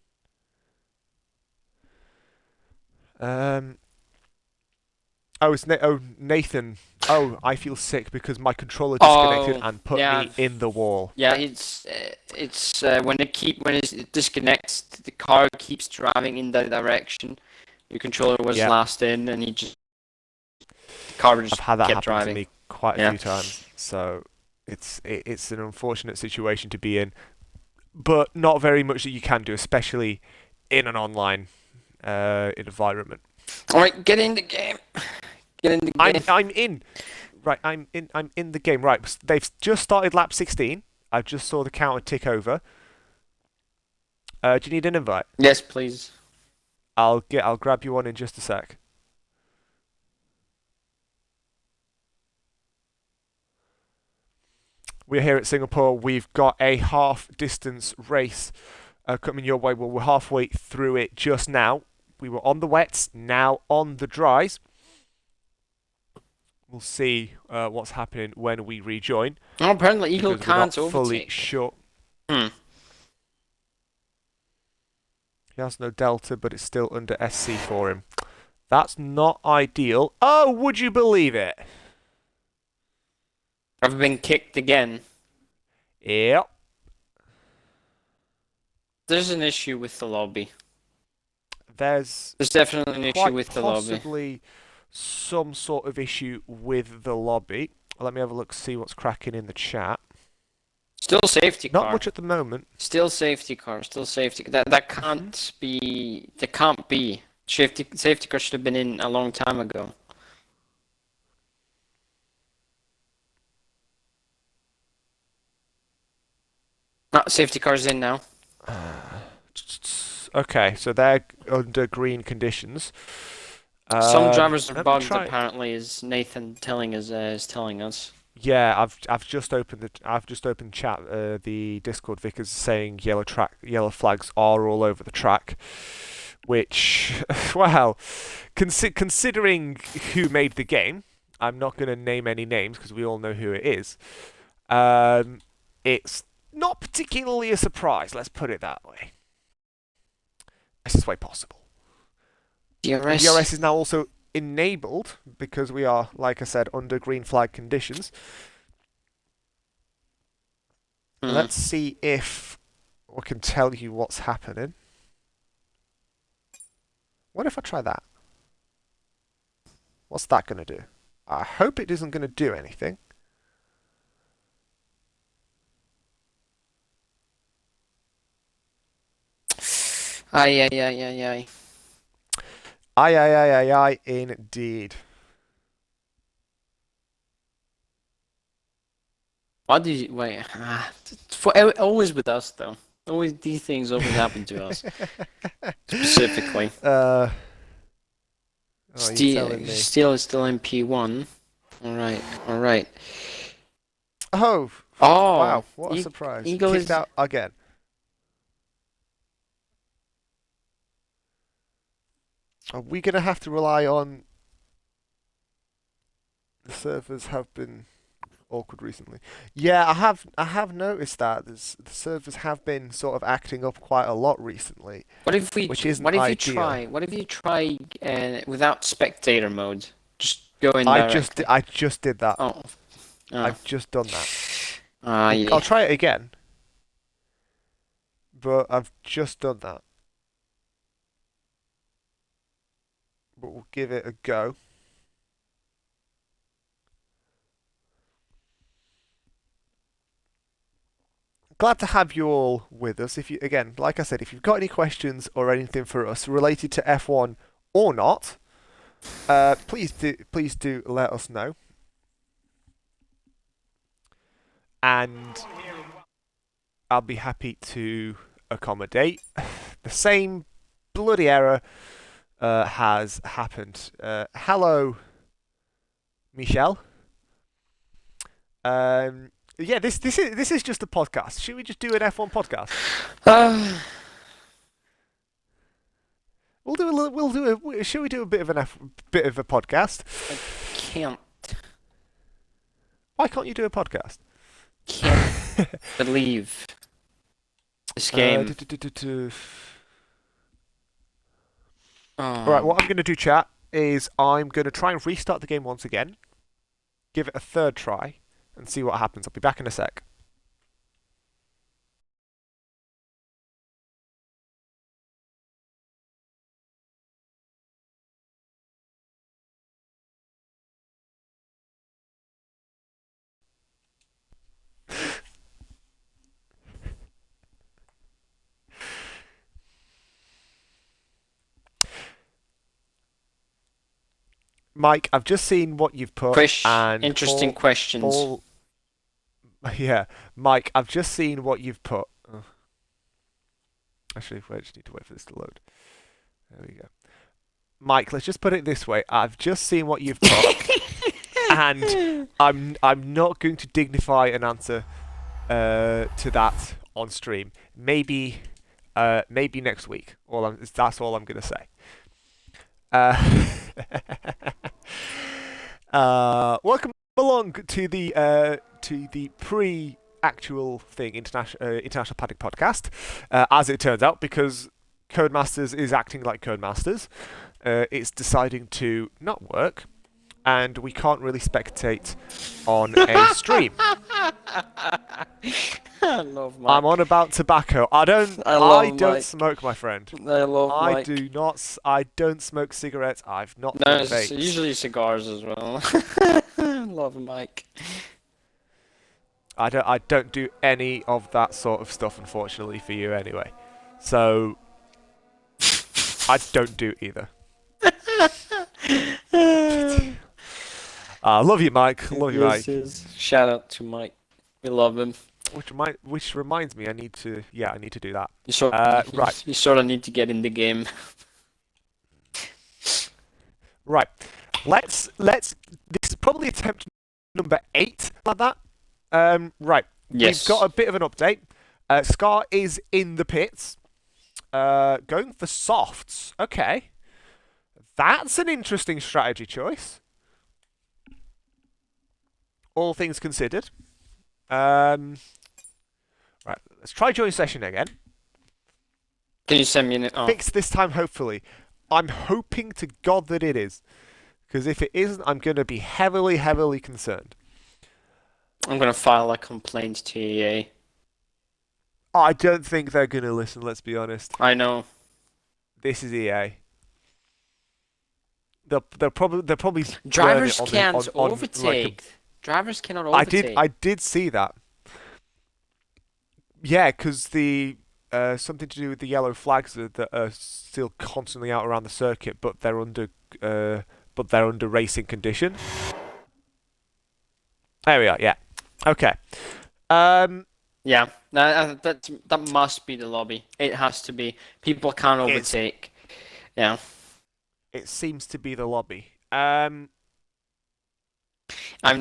Nathan. Oh, I feel sick because my controller disconnected and put me in the wall. Yeah, it's when it disconnects, the car keeps driving in that direction. Your controller was last in, and the car just I've had that kept happen driving. to me quite a few times, so it's an unfortunate situation to be in, but not very much that you can do, especially in an online environment. All right, get in the game. Get in the game. I'm in. Right, I'm in the game. Right, they've just started lap 16. I just saw the counter tick over. Do you need an invite? Yes, please. I'll grab you one in just a sec. We're here at Singapore. We've got a half-distance race coming your way. Well, we're halfway through it just now. We were on the wets, now on the dries. We'll see what's happening when we rejoin. Oh, apparently Eagle can't overtake. Fully sure. He has no delta, but it's still under SC for him. That's not ideal. Oh, would you believe it? I've been kicked again. Yep. There's an issue with the lobby. there's definitely an issue with the lobby. Possibly some sort of issue with the lobby. Let me have a look, see what's cracking in the chat. Still safety car. Not much at the moment. Still safety car. Still safety. That can't be. That can't be. Safety car should have been in a long time ago. Safety car's in now. Okay, so they're under green conditions. Some drivers are bugged apparently, as Nathan is telling us. Yeah, I've just opened chat. The Discord Vic is saying yellow flags are all over the track, which, well, considering who made the game, I'm not going to name any names because we all know who it is. It's not particularly a surprise. Let's put it that way. Nicest way possible. DRS is now also enabled because we are, like I said, under green flag conditions. Let's see if we can tell you what's happening. What if I try that? What's that going to do? I hope it isn't going to do anything. Aye. Aye, indeed. Why do you wait? Always with us though. Always these things always happen to us. Specifically. Steel is still in P1. All right. Oh. Wow! What a surprise! Eagle Kicked out again. Are we going to have to rely on... The servers have been awkward recently. Yeah, I have noticed that the servers have been sort of acting up quite a lot recently. What if you try without spectator mode? Just go in directly. I just did that. Oh. I've just done that. Yeah. I'll try it again. But I've just done that. But we'll give it a go. Glad to have you all with us. If you, again, like I said, if you've got any questions or anything for us related to F1 or not, please do let us know. And I'll be happy to accommodate. The same bloody error has happened. Hello, Michelle. Yeah, this is just a podcast. Should we just do an F1 podcast? Should we do a bit of a podcast? I can't. Why can't you do a podcast? Can't believe this game. Alright, what I'm going to do, chat, is I'm going to try and restart the game once again, give it a third try, and see what happens. I'll be back in a sec. Mike, I've just seen what you've put. And interesting questions. Yeah, Mike, I've just seen what you've put. Oh. Actually, I just need to wait for this to load. There we go. Mike, let's just put it this way. I've just seen what you've put, and I'm not going to dignify an answer to that on stream. Maybe next week. That's all I'm going to say. Welcome along to the pre-actual thing International Paddock Podcast. As it turns out, because Codemasters is acting like Codemasters, it's deciding to not work, and we can't really spectate on a stream. I love I'm Mike. on about tobacco. I love don't Mike. smoke, my friend. I love Mike. I don't smoke cigarettes. I've not No, done it's vapes. usually cigars as well. Love Mike. I don't do any of that sort of stuff, unfortunately for you, anyway. So I don't do either. Love you, Mike. Love you, Yes, Mike. yes. Shout out to Mike. We love him. Which reminds me, I need to do that. Right. You sort of need to get in the game. Right. Let's. This is probably attempt number 8 like that. Right. Yes. We've got a bit of an update. Scar is in the pits. Going for softs. Okay. That's an interesting strategy choice. All things considered. Right. Let's try join session again. Can you send me an... Oh. Fix this time, hopefully. I'm hoping to God that it is. Because if it isn't, I'm going to be heavily, heavily concerned. I'm going to file a complaint to EA. I don't think they're going to listen, let's be honest. I know. This is EA. They'll probably drivers can't overtake. Drivers cannot overtake. I did see that. Yeah, because the something to do with the yellow flags that are still constantly out around the circuit, but they're under racing condition. There we are. Yeah. Okay. Yeah. That must be the lobby. It has to be. People can't overtake. Yeah. It seems to be the lobby. I'm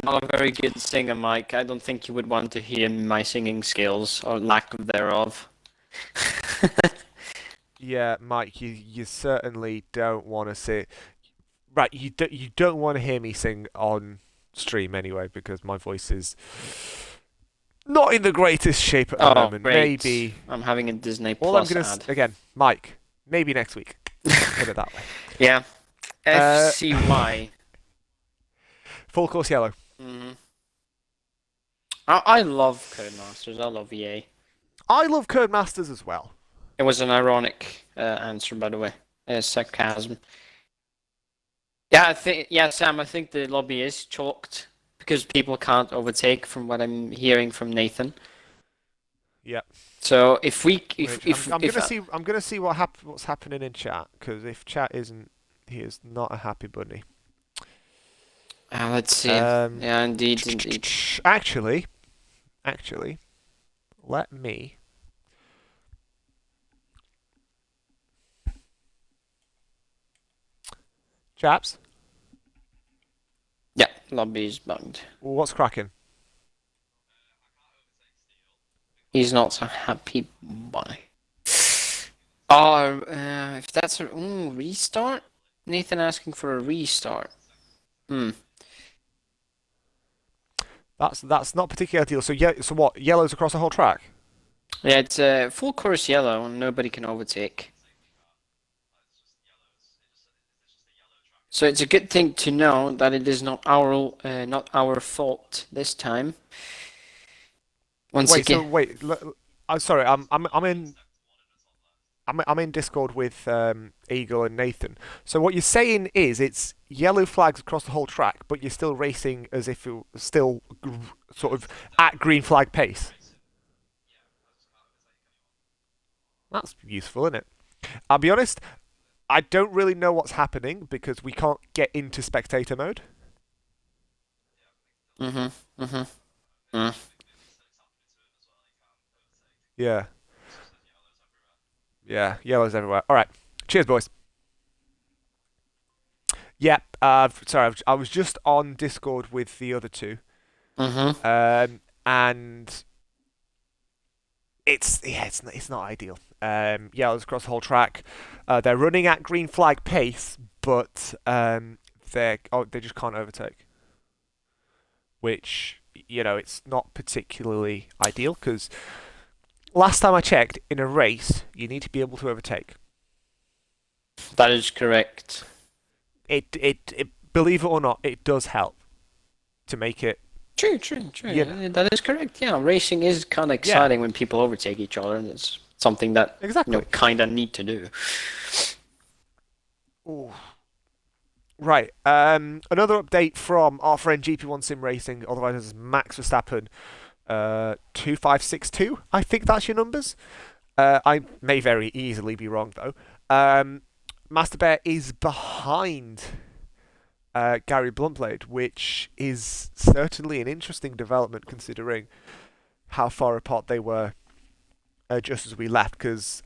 not a very good singer, Mike. I don't think you would want to hear my singing skills, or lack thereof. Yeah, Mike, you certainly don't want to see. Right, you don't want to hear me sing on stream anyway, because my voice is not in the greatest shape at the moment. Great. Maybe I'm having a Disney all Plus I'm gonna ad. again, Mike. Maybe next week. Put it that way. Yeah. FCY. Full course yellow. Mm-hmm. I love Codemasters. I love EA. I love Codemasters as well. It was an ironic answer, by the way. Sarcasm. Yeah, Sam, I think the lobby is chalked because people can't overtake, from what I'm hearing from Nathan. Yeah. So I'm gonna see what's happening in chat, because if chat isn't, he is not a happy bunny. Let's see. Yeah, indeed. Actually, let me. Chaps? Yeah, lobby's bugged. What's cracking? He's not so happy bunny. Oh, if that's a restart? Nathan asking for a restart. That's not particularly ideal. So yeah, so what? Yellow's across the whole track? Yeah, it's full course yellow and nobody can overtake. So it's a good thing to know that it is not our fault this time. I'm sorry. I'm in Discord with Eagle and Nathan. So what you're saying is it's yellow flags across the whole track, but you're still racing as if you're still sort of at green flag pace. That's useful, isn't it? I'll be honest, I don't really know what's happening because we can't get into spectator mode. Yeah. Yeah, yellow's everywhere. All right. Cheers, boys. Yep. Sorry, I was just on Discord with the other two. And it's not ideal. Yellow's across the whole track. They're running at green flag pace, but they just can't overtake. Which, it's not particularly ideal, because last time I checked, in a race, you need to be able to overtake. That is correct. It believe it or not, it does help to make it True. That is correct. Yeah, racing is kind of Yeah, exciting when people overtake each other, and it's something that exactly. kind of need to do. Ooh. Right. Another update from our friend GP1 Sim Racing, otherwise known as Max Verstappen, 2562. I think that's your numbers. I may very easily be wrong though. Master Bear is behind Gary Bluntblade, which is certainly an interesting development considering how far apart they were just as we left. Because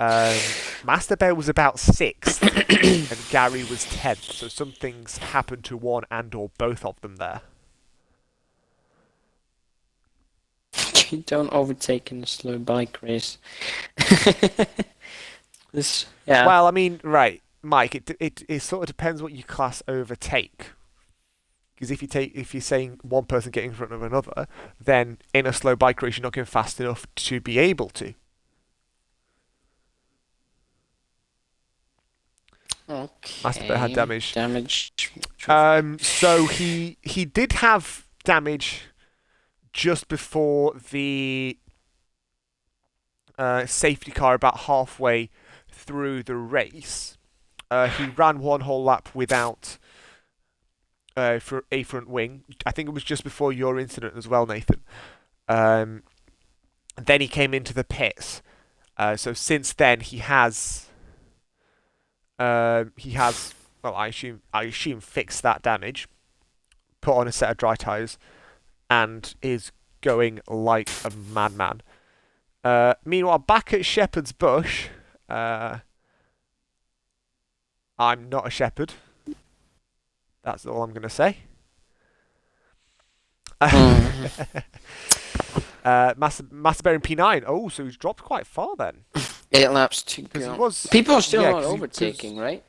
Master Bear was about 6th and Gary was 10th, so some things happened to one and or both of them there. You don't overtake in a slow bike race. Yeah. Well, I mean, right, Mike. It sort of depends what you class overtake. Because if you're saying one person getting in front of another, then in a slow bike race you're not going fast enough to be able to. Okay. Master Bear had damage. So he did have damage just before the safety car, about halfway through the race. He ran one whole lap without for a front wing. I think it was just before your incident as well, Nathan. Then he came into the pits. So since then he has well, I assume fixed that damage, put on a set of dry tyres, and is going like a madman. Meanwhile, back at Shepherd's Bush, I'm not a shepherd. That's all I'm going to say. Master Bear in P9. Oh, so he's dropped quite far then. 8 laps to go. People are still not overtaking, right?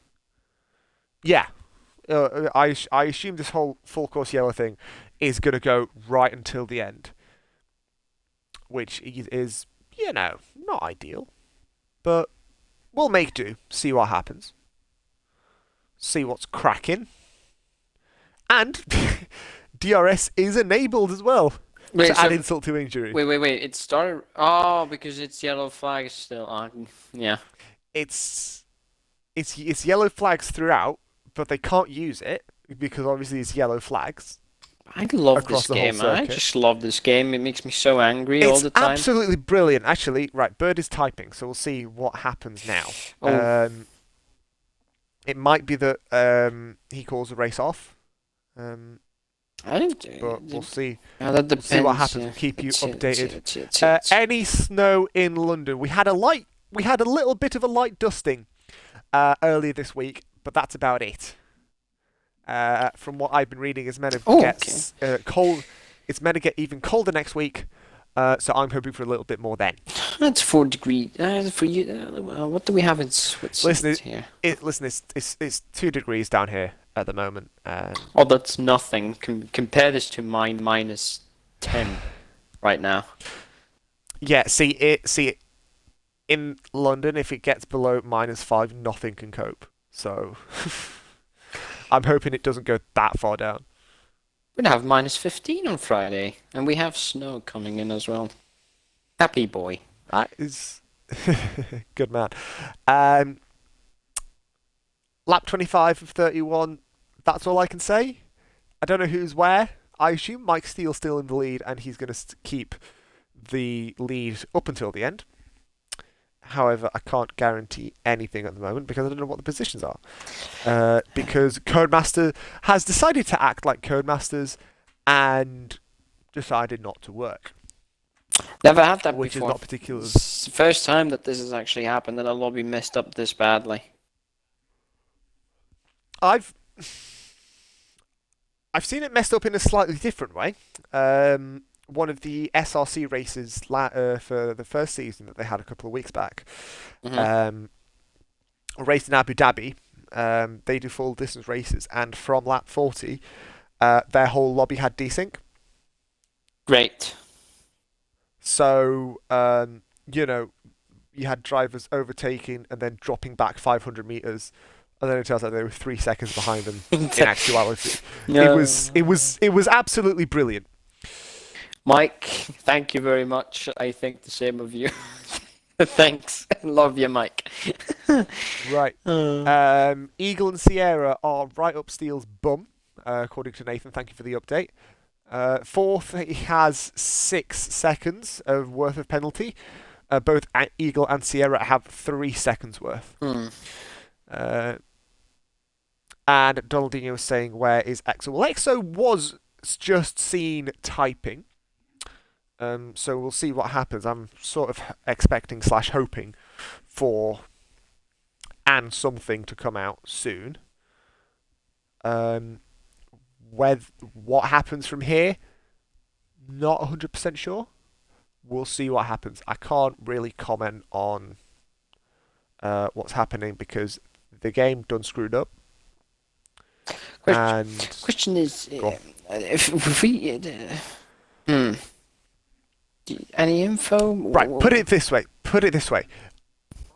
Yeah. I assume this whole full course yellow thing is going to go right until the end. Which is, not ideal. But we'll make do. See what happens. See what's cracking. And DRS is enabled as well. Wait, to add insult to injury. Wait. It started. Oh, because it's yellow flags still on. Yeah. It's yellow flags throughout, but they can't use it because obviously it's yellow flags. I love this game. I just love this game. It makes me so angry all the time. It's absolutely brilliant. Actually, right, Bird is typing, so we'll see what happens now. Oh. It might be that he calls the race off. But we'll see. That depends. We'll see what happens. We'll keep you updated. Any snow in London? We had a little bit of a light dusting earlier this week, but that's about it. From what I've been reading, it's meant to get cold. It's meant to get even colder next week. So I'm hoping for a little bit more then. That's 4 degrees. For you, what do we have in Switzerland here? It's 2 degrees down here at the moment. Oh, that's nothing. Compare this to mine -10 right now. Yeah, see, in London, if it gets below -5, nothing can cope. So I'm hoping it doesn't go that far down. We're gonna have -15 on Friday, and we have snow coming in as well. Happy boy. That is good, man. Lap 25 of 31. That's all I can say. I don't know who's where. I assume Mike Steele's still in the lead, and he's going to keep the lead up until the end. However, I can't guarantee anything at the moment because I don't know what the positions are. Because Codemaster has decided to act like Codemasters and decided not to work. Never had that which before. Is not particularly. It's the first time that this has actually happened, that a lobby messed up this badly. I've seen it messed up in a slightly different way. One of the SRC races for the first season that they had a couple of weeks back, raced in Abu Dhabi. They do full distance races, and from lap 40, their whole lobby had desync. Great. So you had drivers overtaking and then dropping back 500 meters. And then it turns out they were 3 seconds behind them in actuality. No. It was absolutely brilliant. Mike, thank you very much. I think the same of you. Thanks. Love you, Mike. Right. Eagle and Sierra are right up Steele's bum, according to Nathan. Thank you for the update. Fourth, he has 6 seconds of worth of penalty. Both Eagle and Sierra have 3 seconds worth. And Donaldinho was saying, where is EXO? Well, EXO was just seen typing. So we'll see what happens. I'm sort of expecting / hoping for and something to come out soon. What happens from here, not 100% sure. We'll see what happens. I can't really comment on what's happening because the game done screwed up. Question is, if we... any info? Right, put it this way.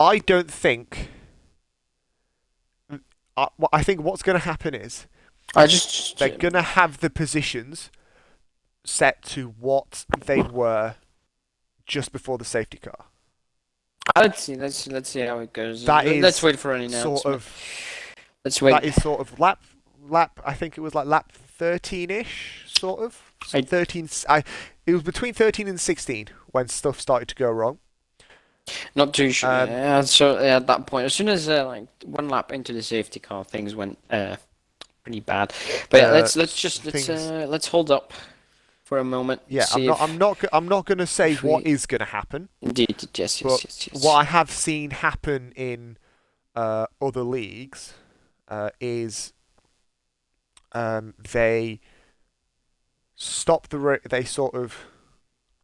I don't think... I think what's going to happen is they're going to have the positions set to what they were just before the safety car. Let's see how it goes. Let's wait for an announcement. Let's wait. That is sort of lap. I think it was like lap 13-ish, sort of. 13. It was between 13 and 16 when stuff started to go wrong. Not too sure. So at that point, as soon as like 1 lap into the safety car, things went pretty bad. But yeah, let's hold up for a moment. Yeah, I'm not going to say what is going to happen. Indeed, yes. What I have seen happen in other leagues is they stop they sort of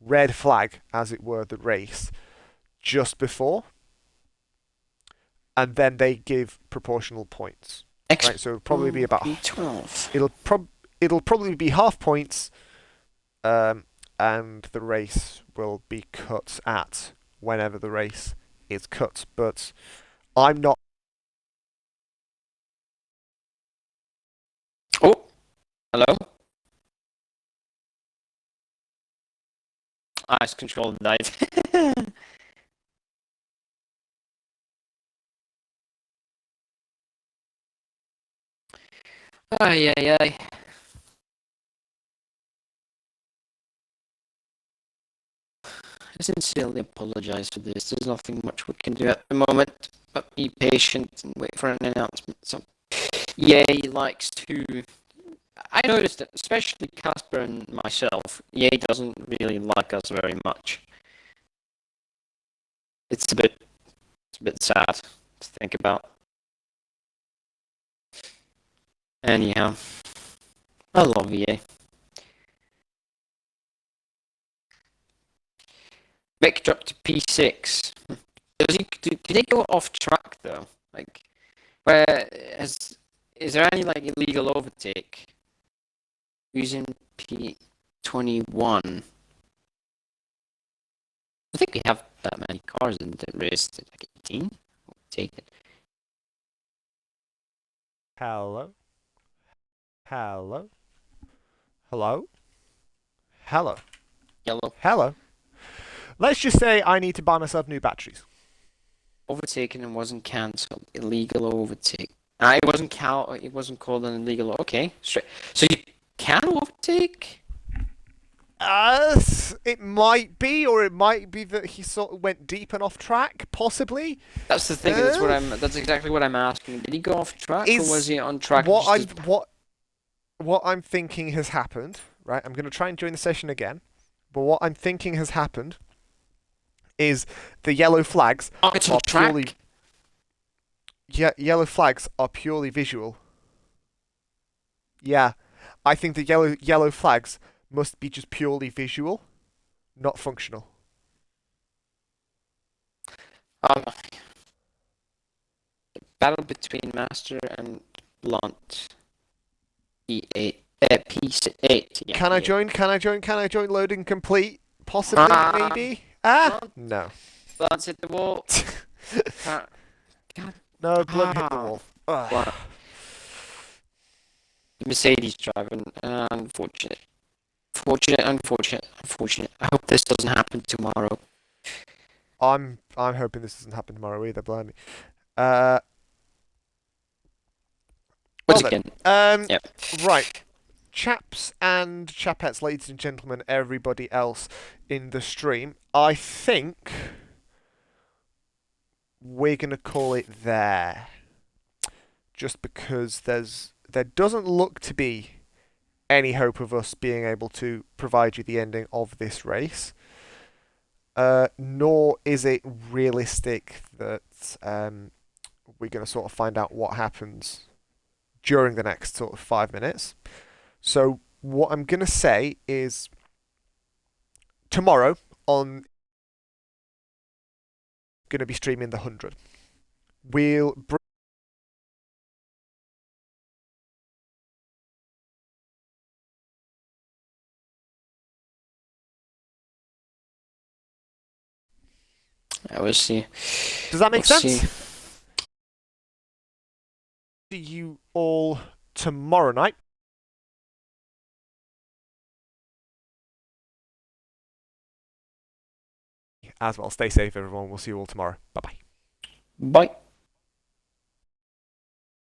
red flag, as it were, the race just before, and then they give proportional points. Right, so it'll probably be about 12. It'll probably be half points, and the race will be cut at whenever the race is cut. But I'm not. Oh, hello. Ice control died. Ay. I sincerely apologize for this. There's nothing much we can do at the moment, but be patient and wait for an announcement. So, EA likes to... I noticed that, especially Casper and myself, EA doesn't really like us very much. It's a bit sad to think about. Anyhow, I love EA. Mick dropped to P6. Did they go off track though? Like, is there any like illegal overtake using P21? I think we have that many cars in the race. Like 18. We'll take it. Hello. Let's just say I need to buy myself new batteries. Overtaken and wasn't cancelled. Illegal overtake. It wasn't called an illegal. Okay, straight. So you can overtake? It might be, or it might be that he sort of went deep and off track, possibly. That's the thing. That's exactly what I'm asking. Did he go off track, or was he on track? What I'm thinking has happened, right? I'm going to try and join the session again, but what I'm thinking has happened is the yellow flags are purely... yellow flags are purely visual. Yeah, I think the yellow flags must be just purely visual, not functional. Battle between Master and Blunt. P8. Yeah, Can I join? Loading complete? Possibly, maybe? No. Blunt's hit the wall. God. No, Blunt hit the wall. Mercedes driving, unfortunate. Unfortunate. I hope this doesn't happen tomorrow. I'm hoping this doesn't happen tomorrow either, blimey. Once Well again, then, yeah. right. Chaps and chapettes, ladies and gentlemen, everybody else in the stream, I think we're going to call it there. Just because there doesn't look to be any hope of us being able to provide you the ending of this race. Nor is it realistic that we're going to sort of find out what happens during the next sort of 5 minutes. So what I'm going to say is tomorrow on going to be streaming the 100. We'll We'll see. Does that make sense? See. See you all tomorrow night. As well, stay safe, everyone. We'll see you all tomorrow. Bye-bye. Bye.